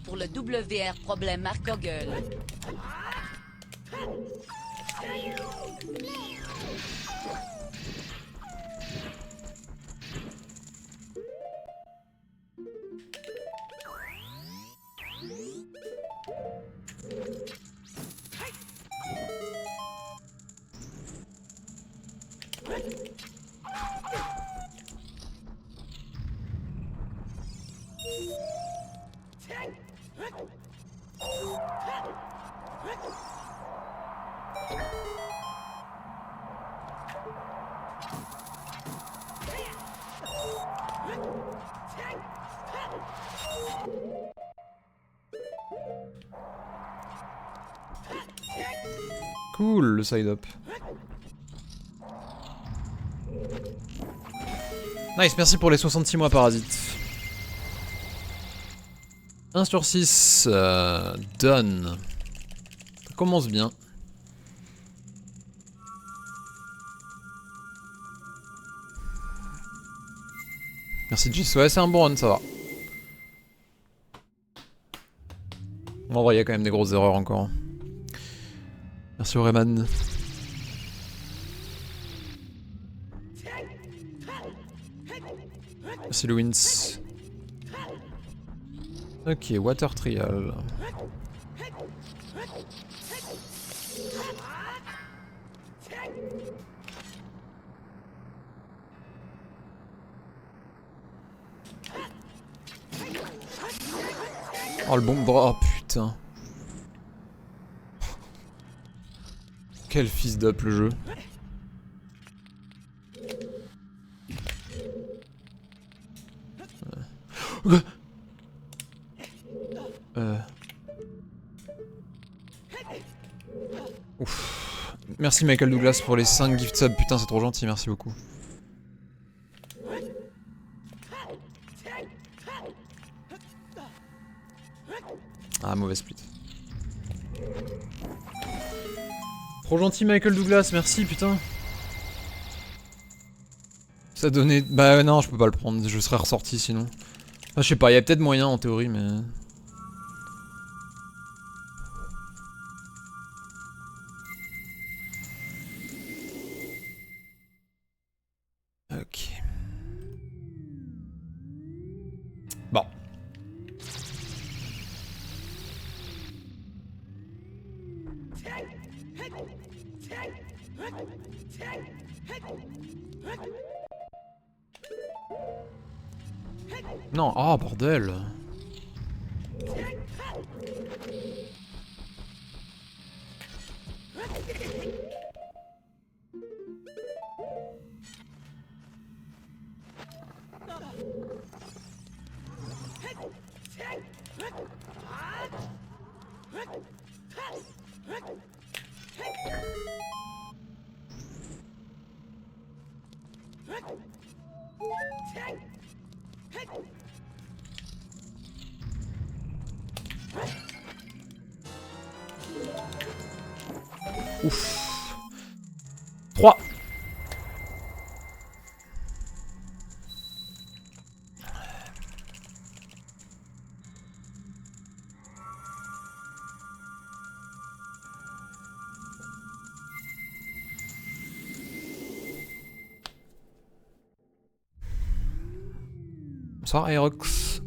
Pour le WR problème Marcogueule. Cool, le side-up. Nice, merci pour les 66 mois, Parasite. 1 sur 6, done. Ça commence bien. Merci Jis, ouais c'est un bon run, ça va. En vrai, il y a quand même des grosses erreurs encore. Merci Oreman. Merci Louins. Ok, Water Trial. Oh le bon bras, oh putain. Quel fils d'up le jeu. Ouf. Merci Michael Douglas pour les 5 gift subs, putain c'est trop gentil, merci beaucoup. Ah mauvais split. Trop gentil Michael Douglas, merci putain. Ça donnait... Bah non je peux pas le prendre, je serais ressorti sinon. Enfin, je sais pas, il y a peut-être moyen en théorie mais... Ok. Bon. Non, oh bordel. Ouf. 3. Bonsoir Aerox.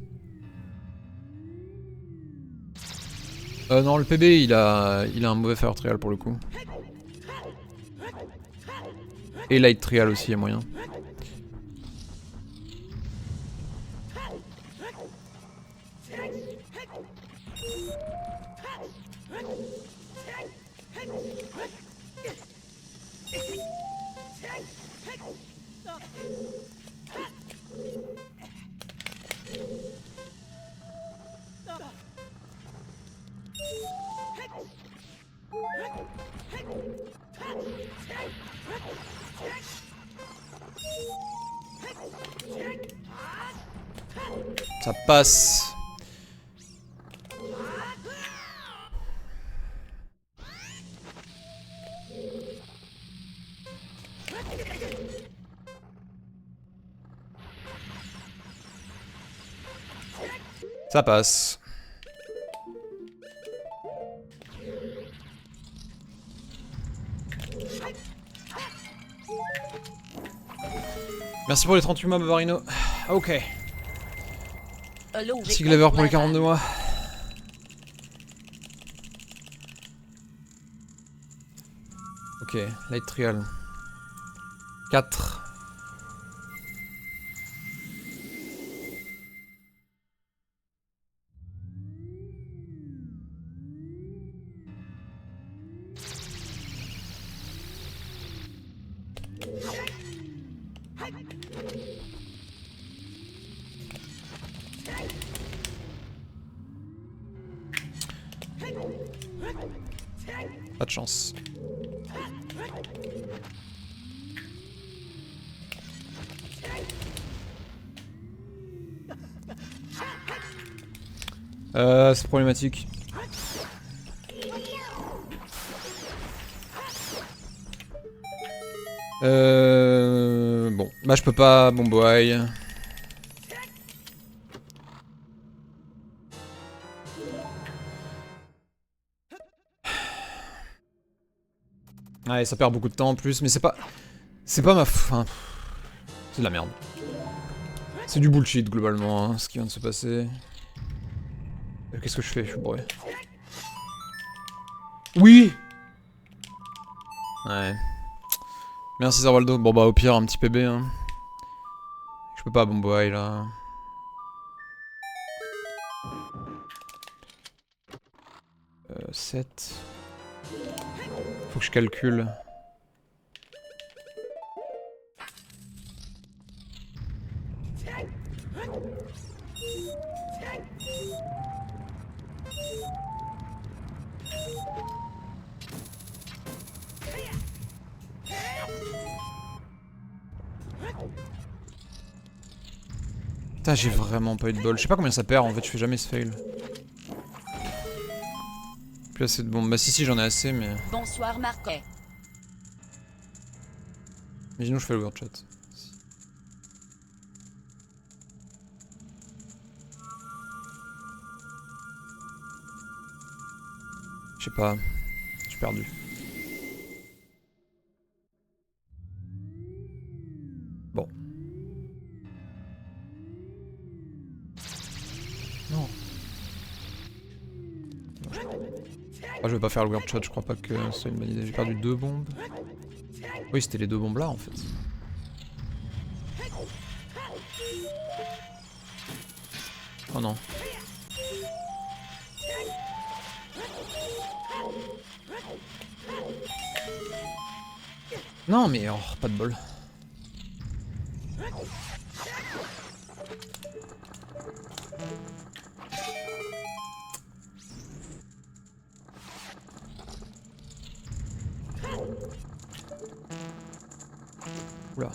Non le PB il a un mauvais fire trial pour le coup. Et light trial aussi, il y a moyen. Ça passe. Ça passe. Merci pour les 38 mois, Bavarino. Ok. Merci Glaver pour les 42 mois. Ok, light trial. 4. Pas de chance. C'est problématique. Bon, bah je peux pas bon boy. Ouais, ça perd beaucoup de temps en plus, mais c'est pas ma fin. C'est de la merde. C'est du bullshit globalement, hein, ce qui vient de se passer. Qu'est-ce que je fais? Je suis bourré. Oui! Ouais. Merci Zarwaldo. Bon bah au pire un petit PB hein. Je peux pas bon boy là. Euh, 7. Faut que je calcule. Putain, j'ai vraiment pas eu de bol. Je sais pas combien ça perd en fait, je fais jamais ce fail. Plus assez de bombes. Bah si j'en ai assez mais... Bonsoir Marquet. Imaginons je fais le word chat. Je sais pas. Je suis perdu. Bon. Non. Je vais pas faire le word shot, je crois pas que c'est une bonne idée. J'ai perdu 2 bombes. Oui, c'était les 2 bombes là en fait. Oh non. Non mais oh, pas de bol. Oula.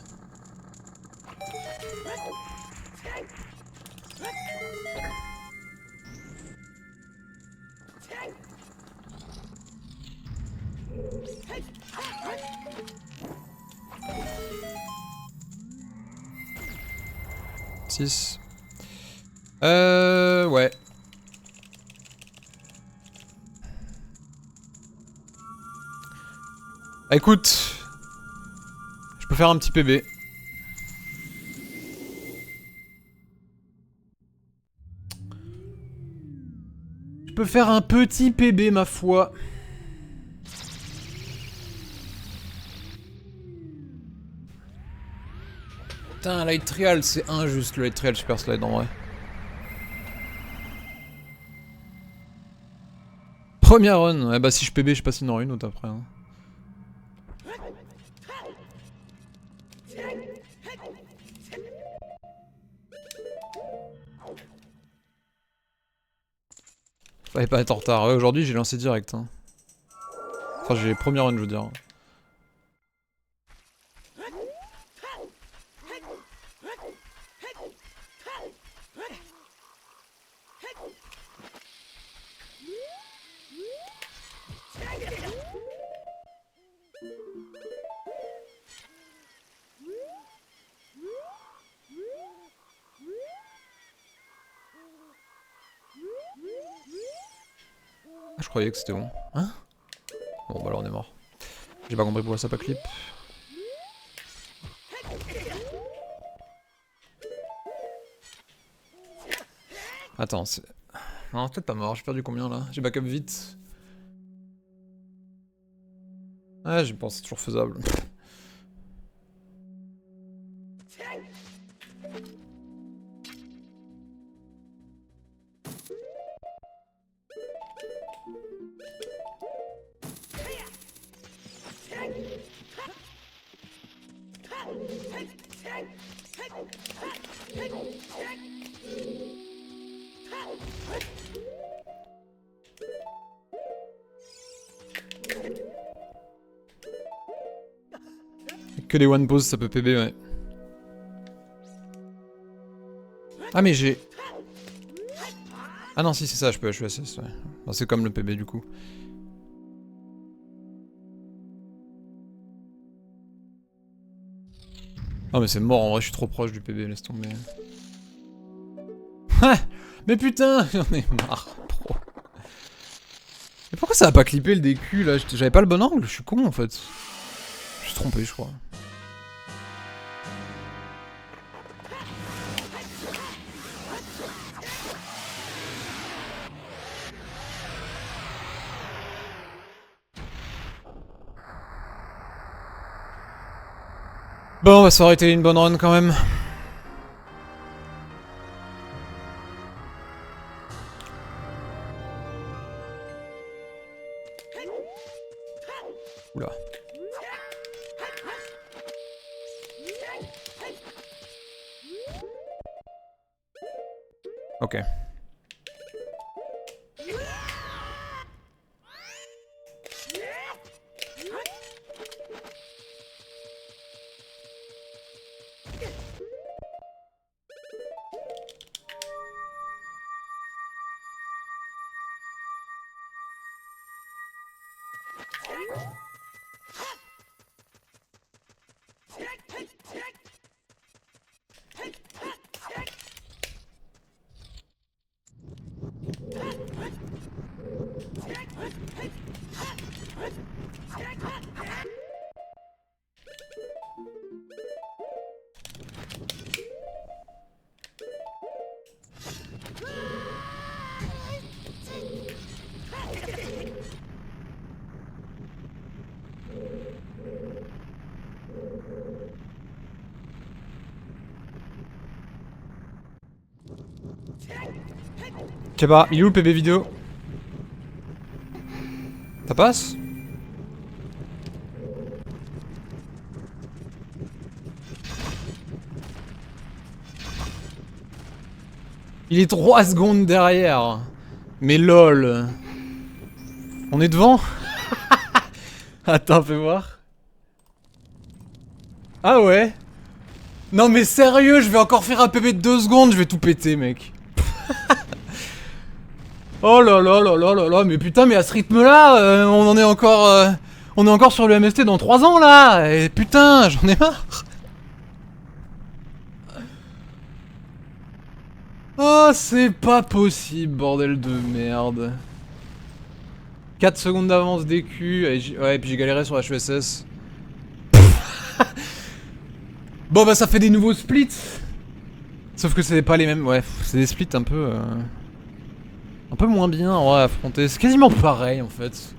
Ouais. Écoute, je peux faire un petit PB. Je peux faire un petit PB ma foi. Putain, Light Trial, c'est injuste le Light Trial Super Slide en vrai. Première run, ouais, bah si je PB, je passe une en une autre après. Hein. Fallait pas être en retard. Ouais, aujourd'hui j'ai lancé direct. Hein. Enfin, j'ai première run, je veux dire. Ah, je croyais que c'était bon. Hein? Bon, bah alors on est mort. J'ai pas compris pourquoi ça pas clip. Attends, c'est... Non, peut-être pas mort, j'ai perdu combien là? J'ai backup vite. Ah, je pense que c'est toujours faisable. Que les one pose ça peut PB, ouais. Ah mais j'ai... Ah non si c'est ça, je peux HESS, ouais. Enfin, c'est comme le PB du coup. Ah mais c'est mort, en vrai je suis trop proche du PB, laisse tomber. Mais putain, j'en ai marre, pro. Mais pourquoi ça a pas clippé le DQ là? J'avais pas le bon angle, je suis con en fait. Je suis trompé je crois. Bon, bah ça aurait été une bonne run quand même. Oula. Ok. Je sais pas, il est où le PB vidéo? Ça passe? Il est 3 secondes derrière. Mais lol. On est devant? Attends, fais voir. Ah ouais? Non mais sérieux, je vais encore faire un PB de 2 secondes, je vais tout péter mec. Oh là là là là là là, mais putain, mais à ce rythme-là, on en est encore... on est encore sur le MST dans 3 ans là. Et putain, j'en ai marre. Oh, c'est pas possible, bordel de merde. 4 secondes d'avance DQ, ouais, et puis j'ai galéré sur HESS. Bon bah ça fait des nouveaux splits. Sauf que c'est pas les mêmes, ouais, c'est des splits un peu moins bien en vrai à affronter. C'est quasiment pareil en fait.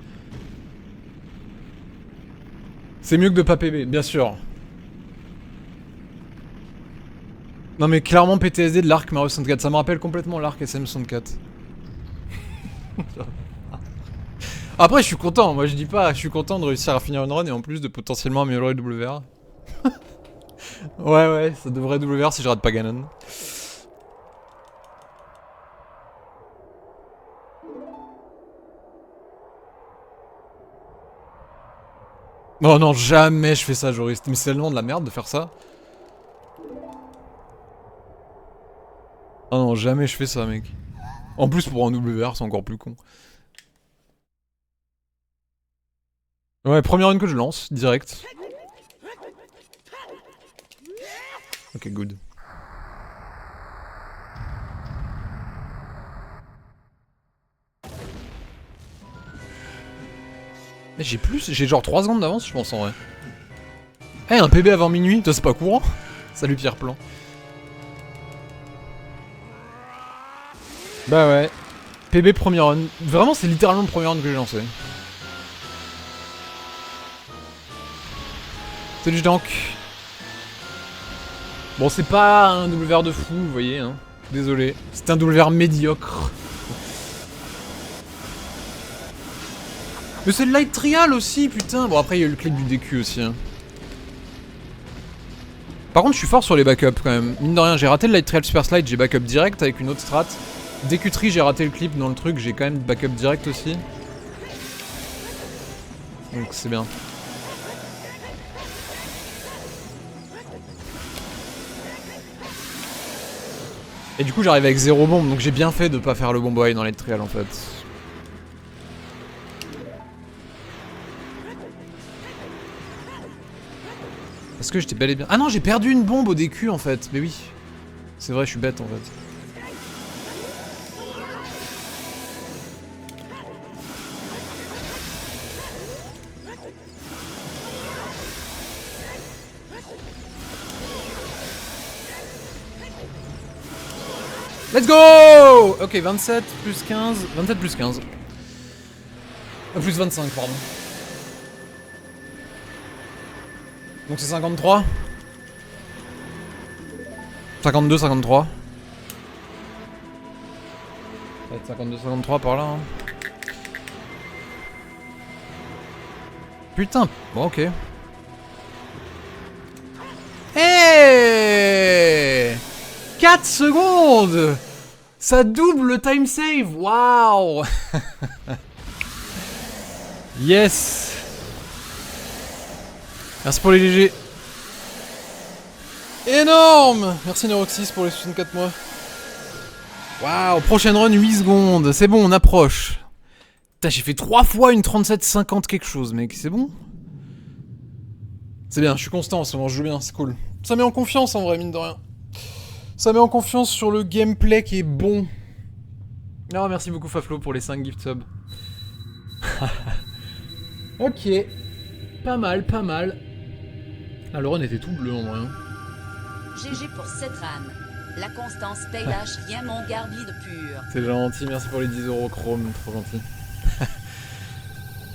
C'est mieux que de pas PB, bien sûr. Non mais clairement PTSD de l'arc Mario 64, ça me rappelle complètement l'arc SM64. Après je suis content, moi je dis pas, je suis content de réussir à finir une run et en plus de potentiellement améliorer WR. Ouais, ça devrait WR si je rate pas Ganon. Oh non, jamais je fais ça, Joris. Mais c'est tellement de la merde de faire ça. Oh non, jamais je fais ça, mec. En plus, pour un WR, c'est encore plus con. Ouais, première run que je lance, direct. Ok, good. Mais j'ai genre 3 secondes d'avance, je pense en vrai. Eh, un PB avant minuit, toi c'est pas courant. Salut Pierre Plan. Bah ouais. PB première run. Vraiment, c'est littéralement le premier run que j'ai lancé. Salut Dank. Bon, c'est pas un WR de fou, vous voyez, hein. Désolé. C'est un WR médiocre. Mais c'est le light trial aussi, putain. Bon, après, il y a eu le clip du DQ aussi, hein. Par contre, je suis fort sur les backups quand même. Mine de rien, j'ai raté le light trial super slide, j'ai backup direct avec une autre strat. DQ tri, j'ai raté le clip dans le truc, j'ai quand même backup direct aussi. Donc c'est bien. Et du coup j'arrive avec 0 bombe, donc j'ai bien fait de pas faire le bombo high dans les trials en fait. Parce que j'étais bel et bien... Ah non, j'ai perdu une bombe au DQ en fait, mais oui. C'est vrai, je suis bête en fait. Let's go! Ok, 27 plus 15... 27 plus 15. Plus 25, pardon. Donc c'est 53. 52, 53. Ça va être 52, 53 par là. Hein. Putain, bon ok. Hey 4 secondes. Ça double le time save. Waouh. Yes. Merci pour les GG. Énorme. Merci Neuroxys pour les 64 mois. Waouh, prochaine run 8 secondes. C'est bon, on approche. Putain, j'ai fait 3 fois une 37-50 quelque chose, mec. C'est bon. C'est bien, je suis constant en ce moment, je joue bien, c'est cool. Ça met en confiance en vrai, mine de rien. Ça met en confiance sur le gameplay qui est bon. Non, merci beaucoup Faflo pour les 5 gift subs. Ok. Pas mal, pas mal. Ah, le run était tout bleu en vrai. Hein. GG pour cette ran. La constance paye lâche rien mon garbi de pur. C'est gentil, merci pour les 10 € Chrome, trop gentil.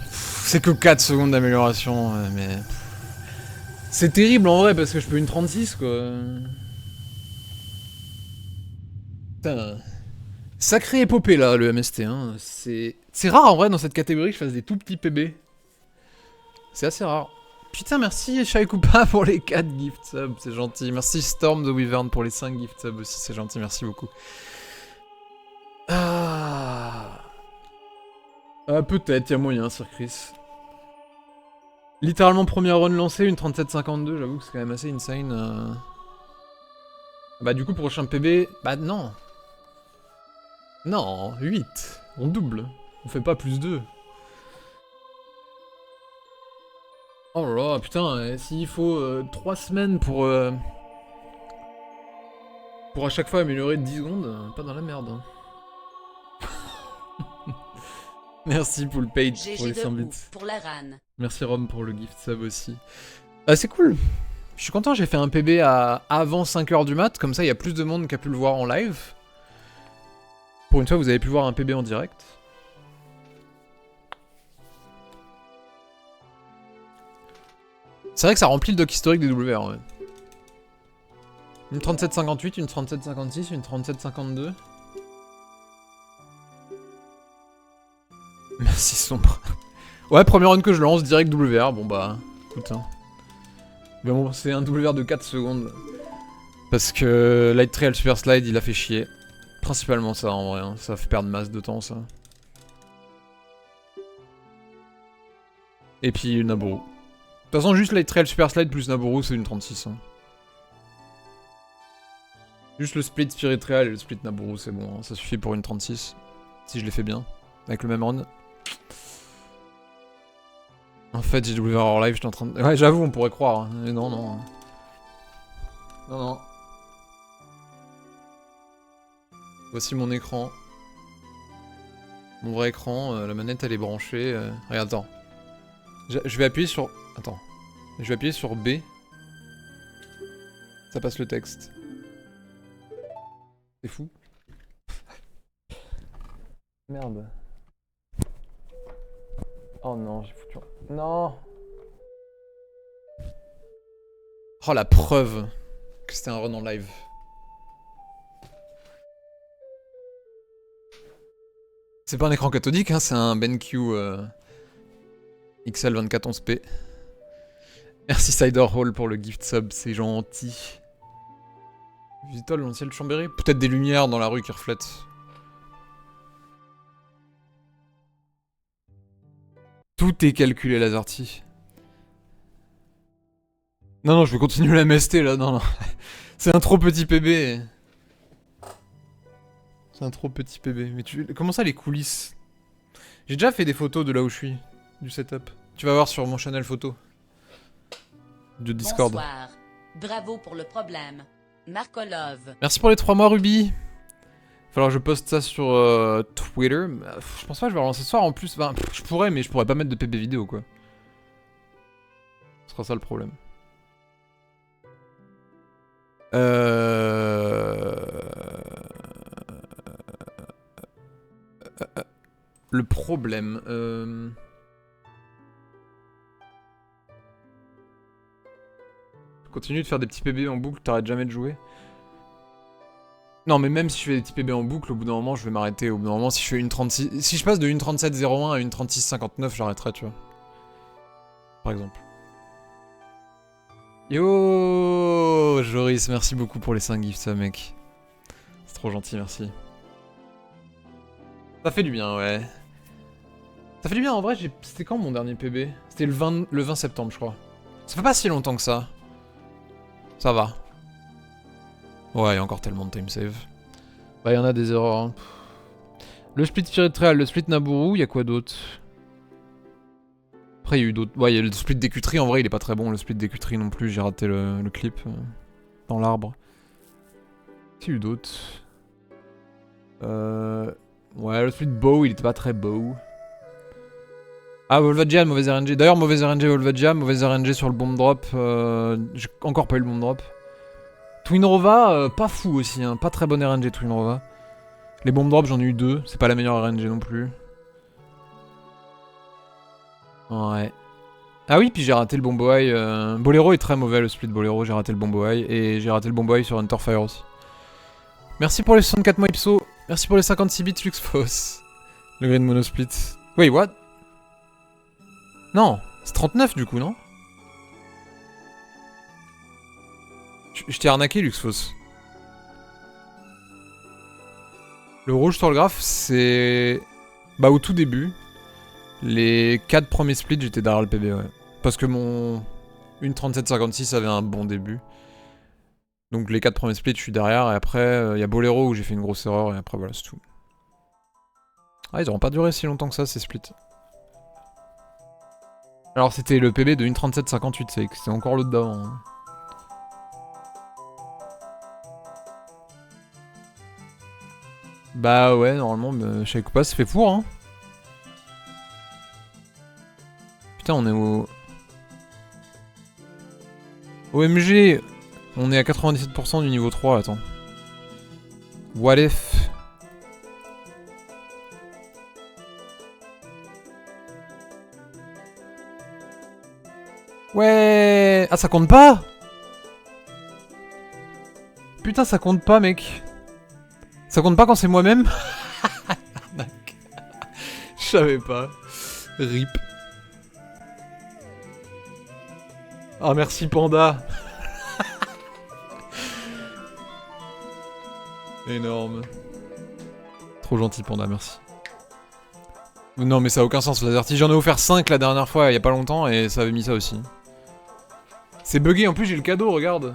C'est que 4 secondes d'amélioration, mais... C'est terrible en vrai parce que je peux une 36 quoi. Putain. Sacrée épopée là, le MST. Hein. C'est rare en vrai dans cette catégorie que je fasse des tout petits PB. C'est assez rare. Putain, merci Shaikupa pour les 4 gift subs, c'est gentil. Merci Storm the Wyvern pour les 5 gift subs aussi, c'est gentil, merci beaucoup. Ah, peut-être, y'a moyen, Sir Chris. Littéralement première run lancée, une 37-52, j'avoue que c'est quand même assez insane. Bah du coup prochain PB, bah non. Non, 8, on double, on fait pas plus 2. Oh là là, putain, s'il faut 3 semaines pour à chaque fois améliorer de 10 secondes, pas dans la merde. Hein. Merci pour le page pour les 100 bits. Pour la ran. Merci Rom pour le gift sub aussi. C'est cool. Je suis content, j'ai fait un PB avant 5h du mat, comme ça il y a plus de monde qui a pu le voir en live. Pour une fois vous avez pu voir un PB en direct. C'est vrai que ça remplit le doc historique des WR, ouais. Une 37-58, une 37-56, une 37-52. Merci sombre. Ouais, première run que je lance, direct WR, bon bah, écoute hein. Mais bon, c'est un WR de 4 secondes. Parce que Light Trail Super Slide, il a fait chier. Principalement ça en vrai, hein. Ça fait perdre masse de temps ça. Et puis Naboru. De toute façon, juste Light Trail Super Slide plus Naboru, c'est une 36. Hein. Juste le split Spirit Trail et le split Naboru, c'est bon, hein. Ça suffit pour une 36. Si je l'ai fait bien. Avec le même run. En fait, j'ai WR hors live, j'étais en train de... Ouais, j'avoue, on pourrait croire. Hein. Mais non, non. Non, non. Voici mon écran. Mon vrai écran, la manette elle est branchée. Regarde, attends. Je vais appuyer sur... Attends. Je vais appuyer sur B. Ça passe le texte. C'est fou. Merde. Oh non, j'ai foutu... Non. Oh la preuve que c'était un run en live. C'est pas un écran cathodique, hein, c'est un BenQ XL2411P. Merci Cider Hall pour le gift sub, c'est gentil. Vitol, l'ancien de Chambéry. Peut-être des lumières dans la rue qui reflètent. Tout est calculé, Lazarty. Non, non, je vais continuer la MST là, non, non. C'est un trop petit PB. C'est un trop petit PB. Mais comment ça les coulisses? J'ai déjà fait des photos de là où je suis, du setup. Tu vas voir sur mon channel photo. De Discord. Bonsoir. Bravo pour le problème. Markolov. Merci pour les 3 mois, Ruby. Falloir que je poste ça sur Twitter. Je pense pas que je vais relancer ce soir en plus. Enfin, je pourrais, mais je pourrais pas mettre de PB vidéo quoi. Ce sera ça le problème. Le problème. Continue de faire des petits PB en boucle, t'arrêtes jamais de jouer. Non mais même si je fais des petits PB en boucle, au bout d'un moment je vais m'arrêter. Au bout d'un moment si je fais une 36... Si je passe de une 37.01 à une 36.59, j'arrêterai, tu vois. Par exemple. Yo Joris, merci beaucoup pour les 5 gifts, mec. C'est trop gentil, merci. Ça fait du bien, ouais. Ça fait du bien, en vrai, c'était quand mon dernier PB? C'était le 20 septembre, je crois. Ça fait pas si longtemps que ça. Ça va. Ouais, il y a encore tellement de time save. Bah, il y en a des erreurs. Hein. Le split Trial, le split Naburu, il y a quoi d'autre? Après, il y a eu d'autres. Ouais, il y a le split d'Écutri, en vrai, il est pas très bon. Le split d'Écutri non plus, j'ai raté le clip dans l'arbre. Qu'est-ce qu'il y a eu d'autre? Ouais, le split Bow, il était pas très beau. Ah, Volvagia, mauvaise RNG. D'ailleurs, mauvaise RNG Volvagia, mauvaise RNG sur le bomb drop. J'ai encore pas eu le bomb drop. Twinrova, pas fou aussi, hein. Pas très bonne RNG Twinrova. Les bomb drops, j'en ai eu 2. C'est pas la meilleure RNG non plus. Ouais. Ah oui, puis j'ai raté le Bomboai. Bolero est très mauvais, le split Bolero. J'ai raté le Bomboai. Et j'ai raté le Bomboai sur Hunterfire aussi. Merci pour les 64 mois Ipso. Merci pour les 56 bits Luxfos. Le green monosplit. Wait, what? Non, c'est 39 du coup, non? Je t'ai arnaqué, Luxfos. Le rouge sur le graphe, c'est... Bah, au tout début, les 4 premiers splits, j'étais derrière le PB, ouais. Parce que mon... Une 37-56 avait un bon début. Donc les 4 premiers splits, je suis derrière, et après, il y a Bolero où j'ai fait une grosse erreur, et après, voilà, c'est tout. Ah, ils auront pas duré si longtemps que ça, ces splits. Alors, c'était le PB de 1.37.58, c'est encore l'autre d'avant. Hein. Bah ouais, normalement, je savais pas, ça fait pour, hein. Putain, on est au... OMG, on est à 97% du niveau 3, attends. What if... Ouais. Ah, ça compte pas? Putain, ça compte pas, mec. Ça compte pas quand c'est moi-même? Je savais pas. RIP. Ah, merci, Panda. Énorme. Trop gentil, Panda, merci. Non, mais ça a aucun sens, Lazerty. J'en ai offert 5 la dernière fois, il y a pas longtemps, et ça avait mis ça aussi. C'est bugué, en plus j'ai le cadeau, regarde.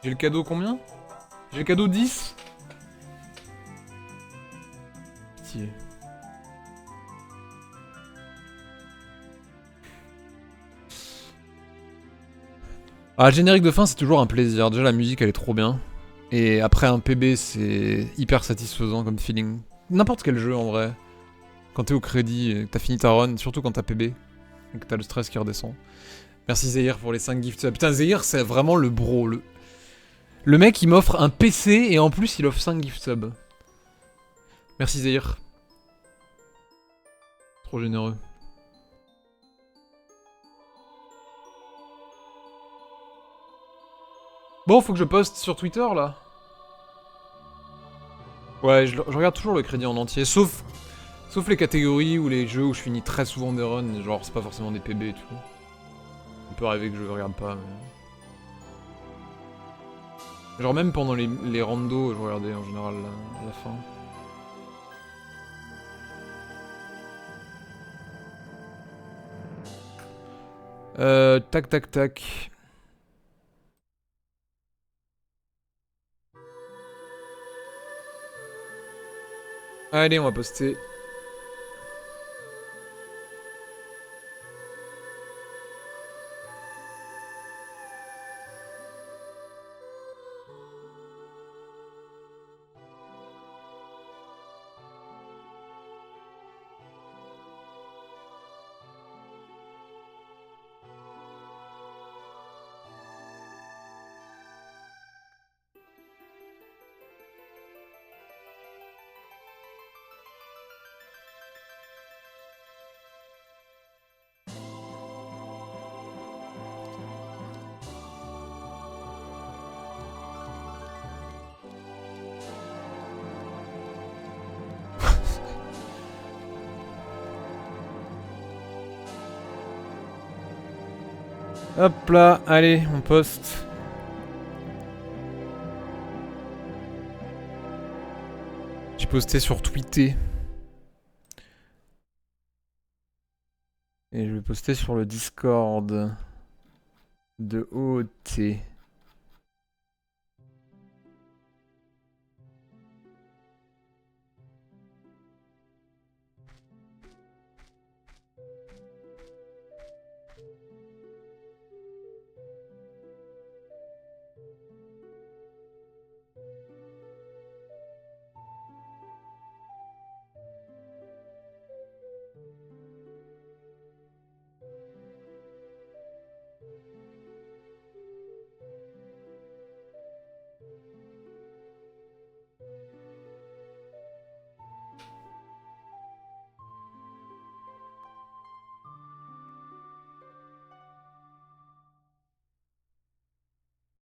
J'ai le cadeau combien? J'ai le cadeau 10. Pitié. Ah, générique de fin, c'est toujours un plaisir. Déjà, la musique, elle est trop bien. Et après un PB, c'est hyper satisfaisant comme feeling. N'importe quel jeu, en vrai. Quand t'es au crédit et que t'as fini ta run, surtout quand t'as PB. Et que t'as le stress qui redescend. Merci Zahir pour les 5 gifts. Putain, Zahir, c'est vraiment le bro. Le mec, il m'offre un PC et en plus, il offre 5 gift subs. Merci Zahir. Trop généreux. Bon, faut que je poste sur Twitter, là. Ouais, je regarde toujours le crédit en entier, sauf les catégories ou les jeux où je finis très souvent des runs, genre c'est pas forcément des PB et tout. On peut rêver que je regarde pas, mais... Genre même pendant les randos, je regardais en général à la fin. Tac tac tac. Allez, on va poster. Hop là, allez, on poste. J'ai posté sur Twitter. Et je vais poster sur le Discord de OOT.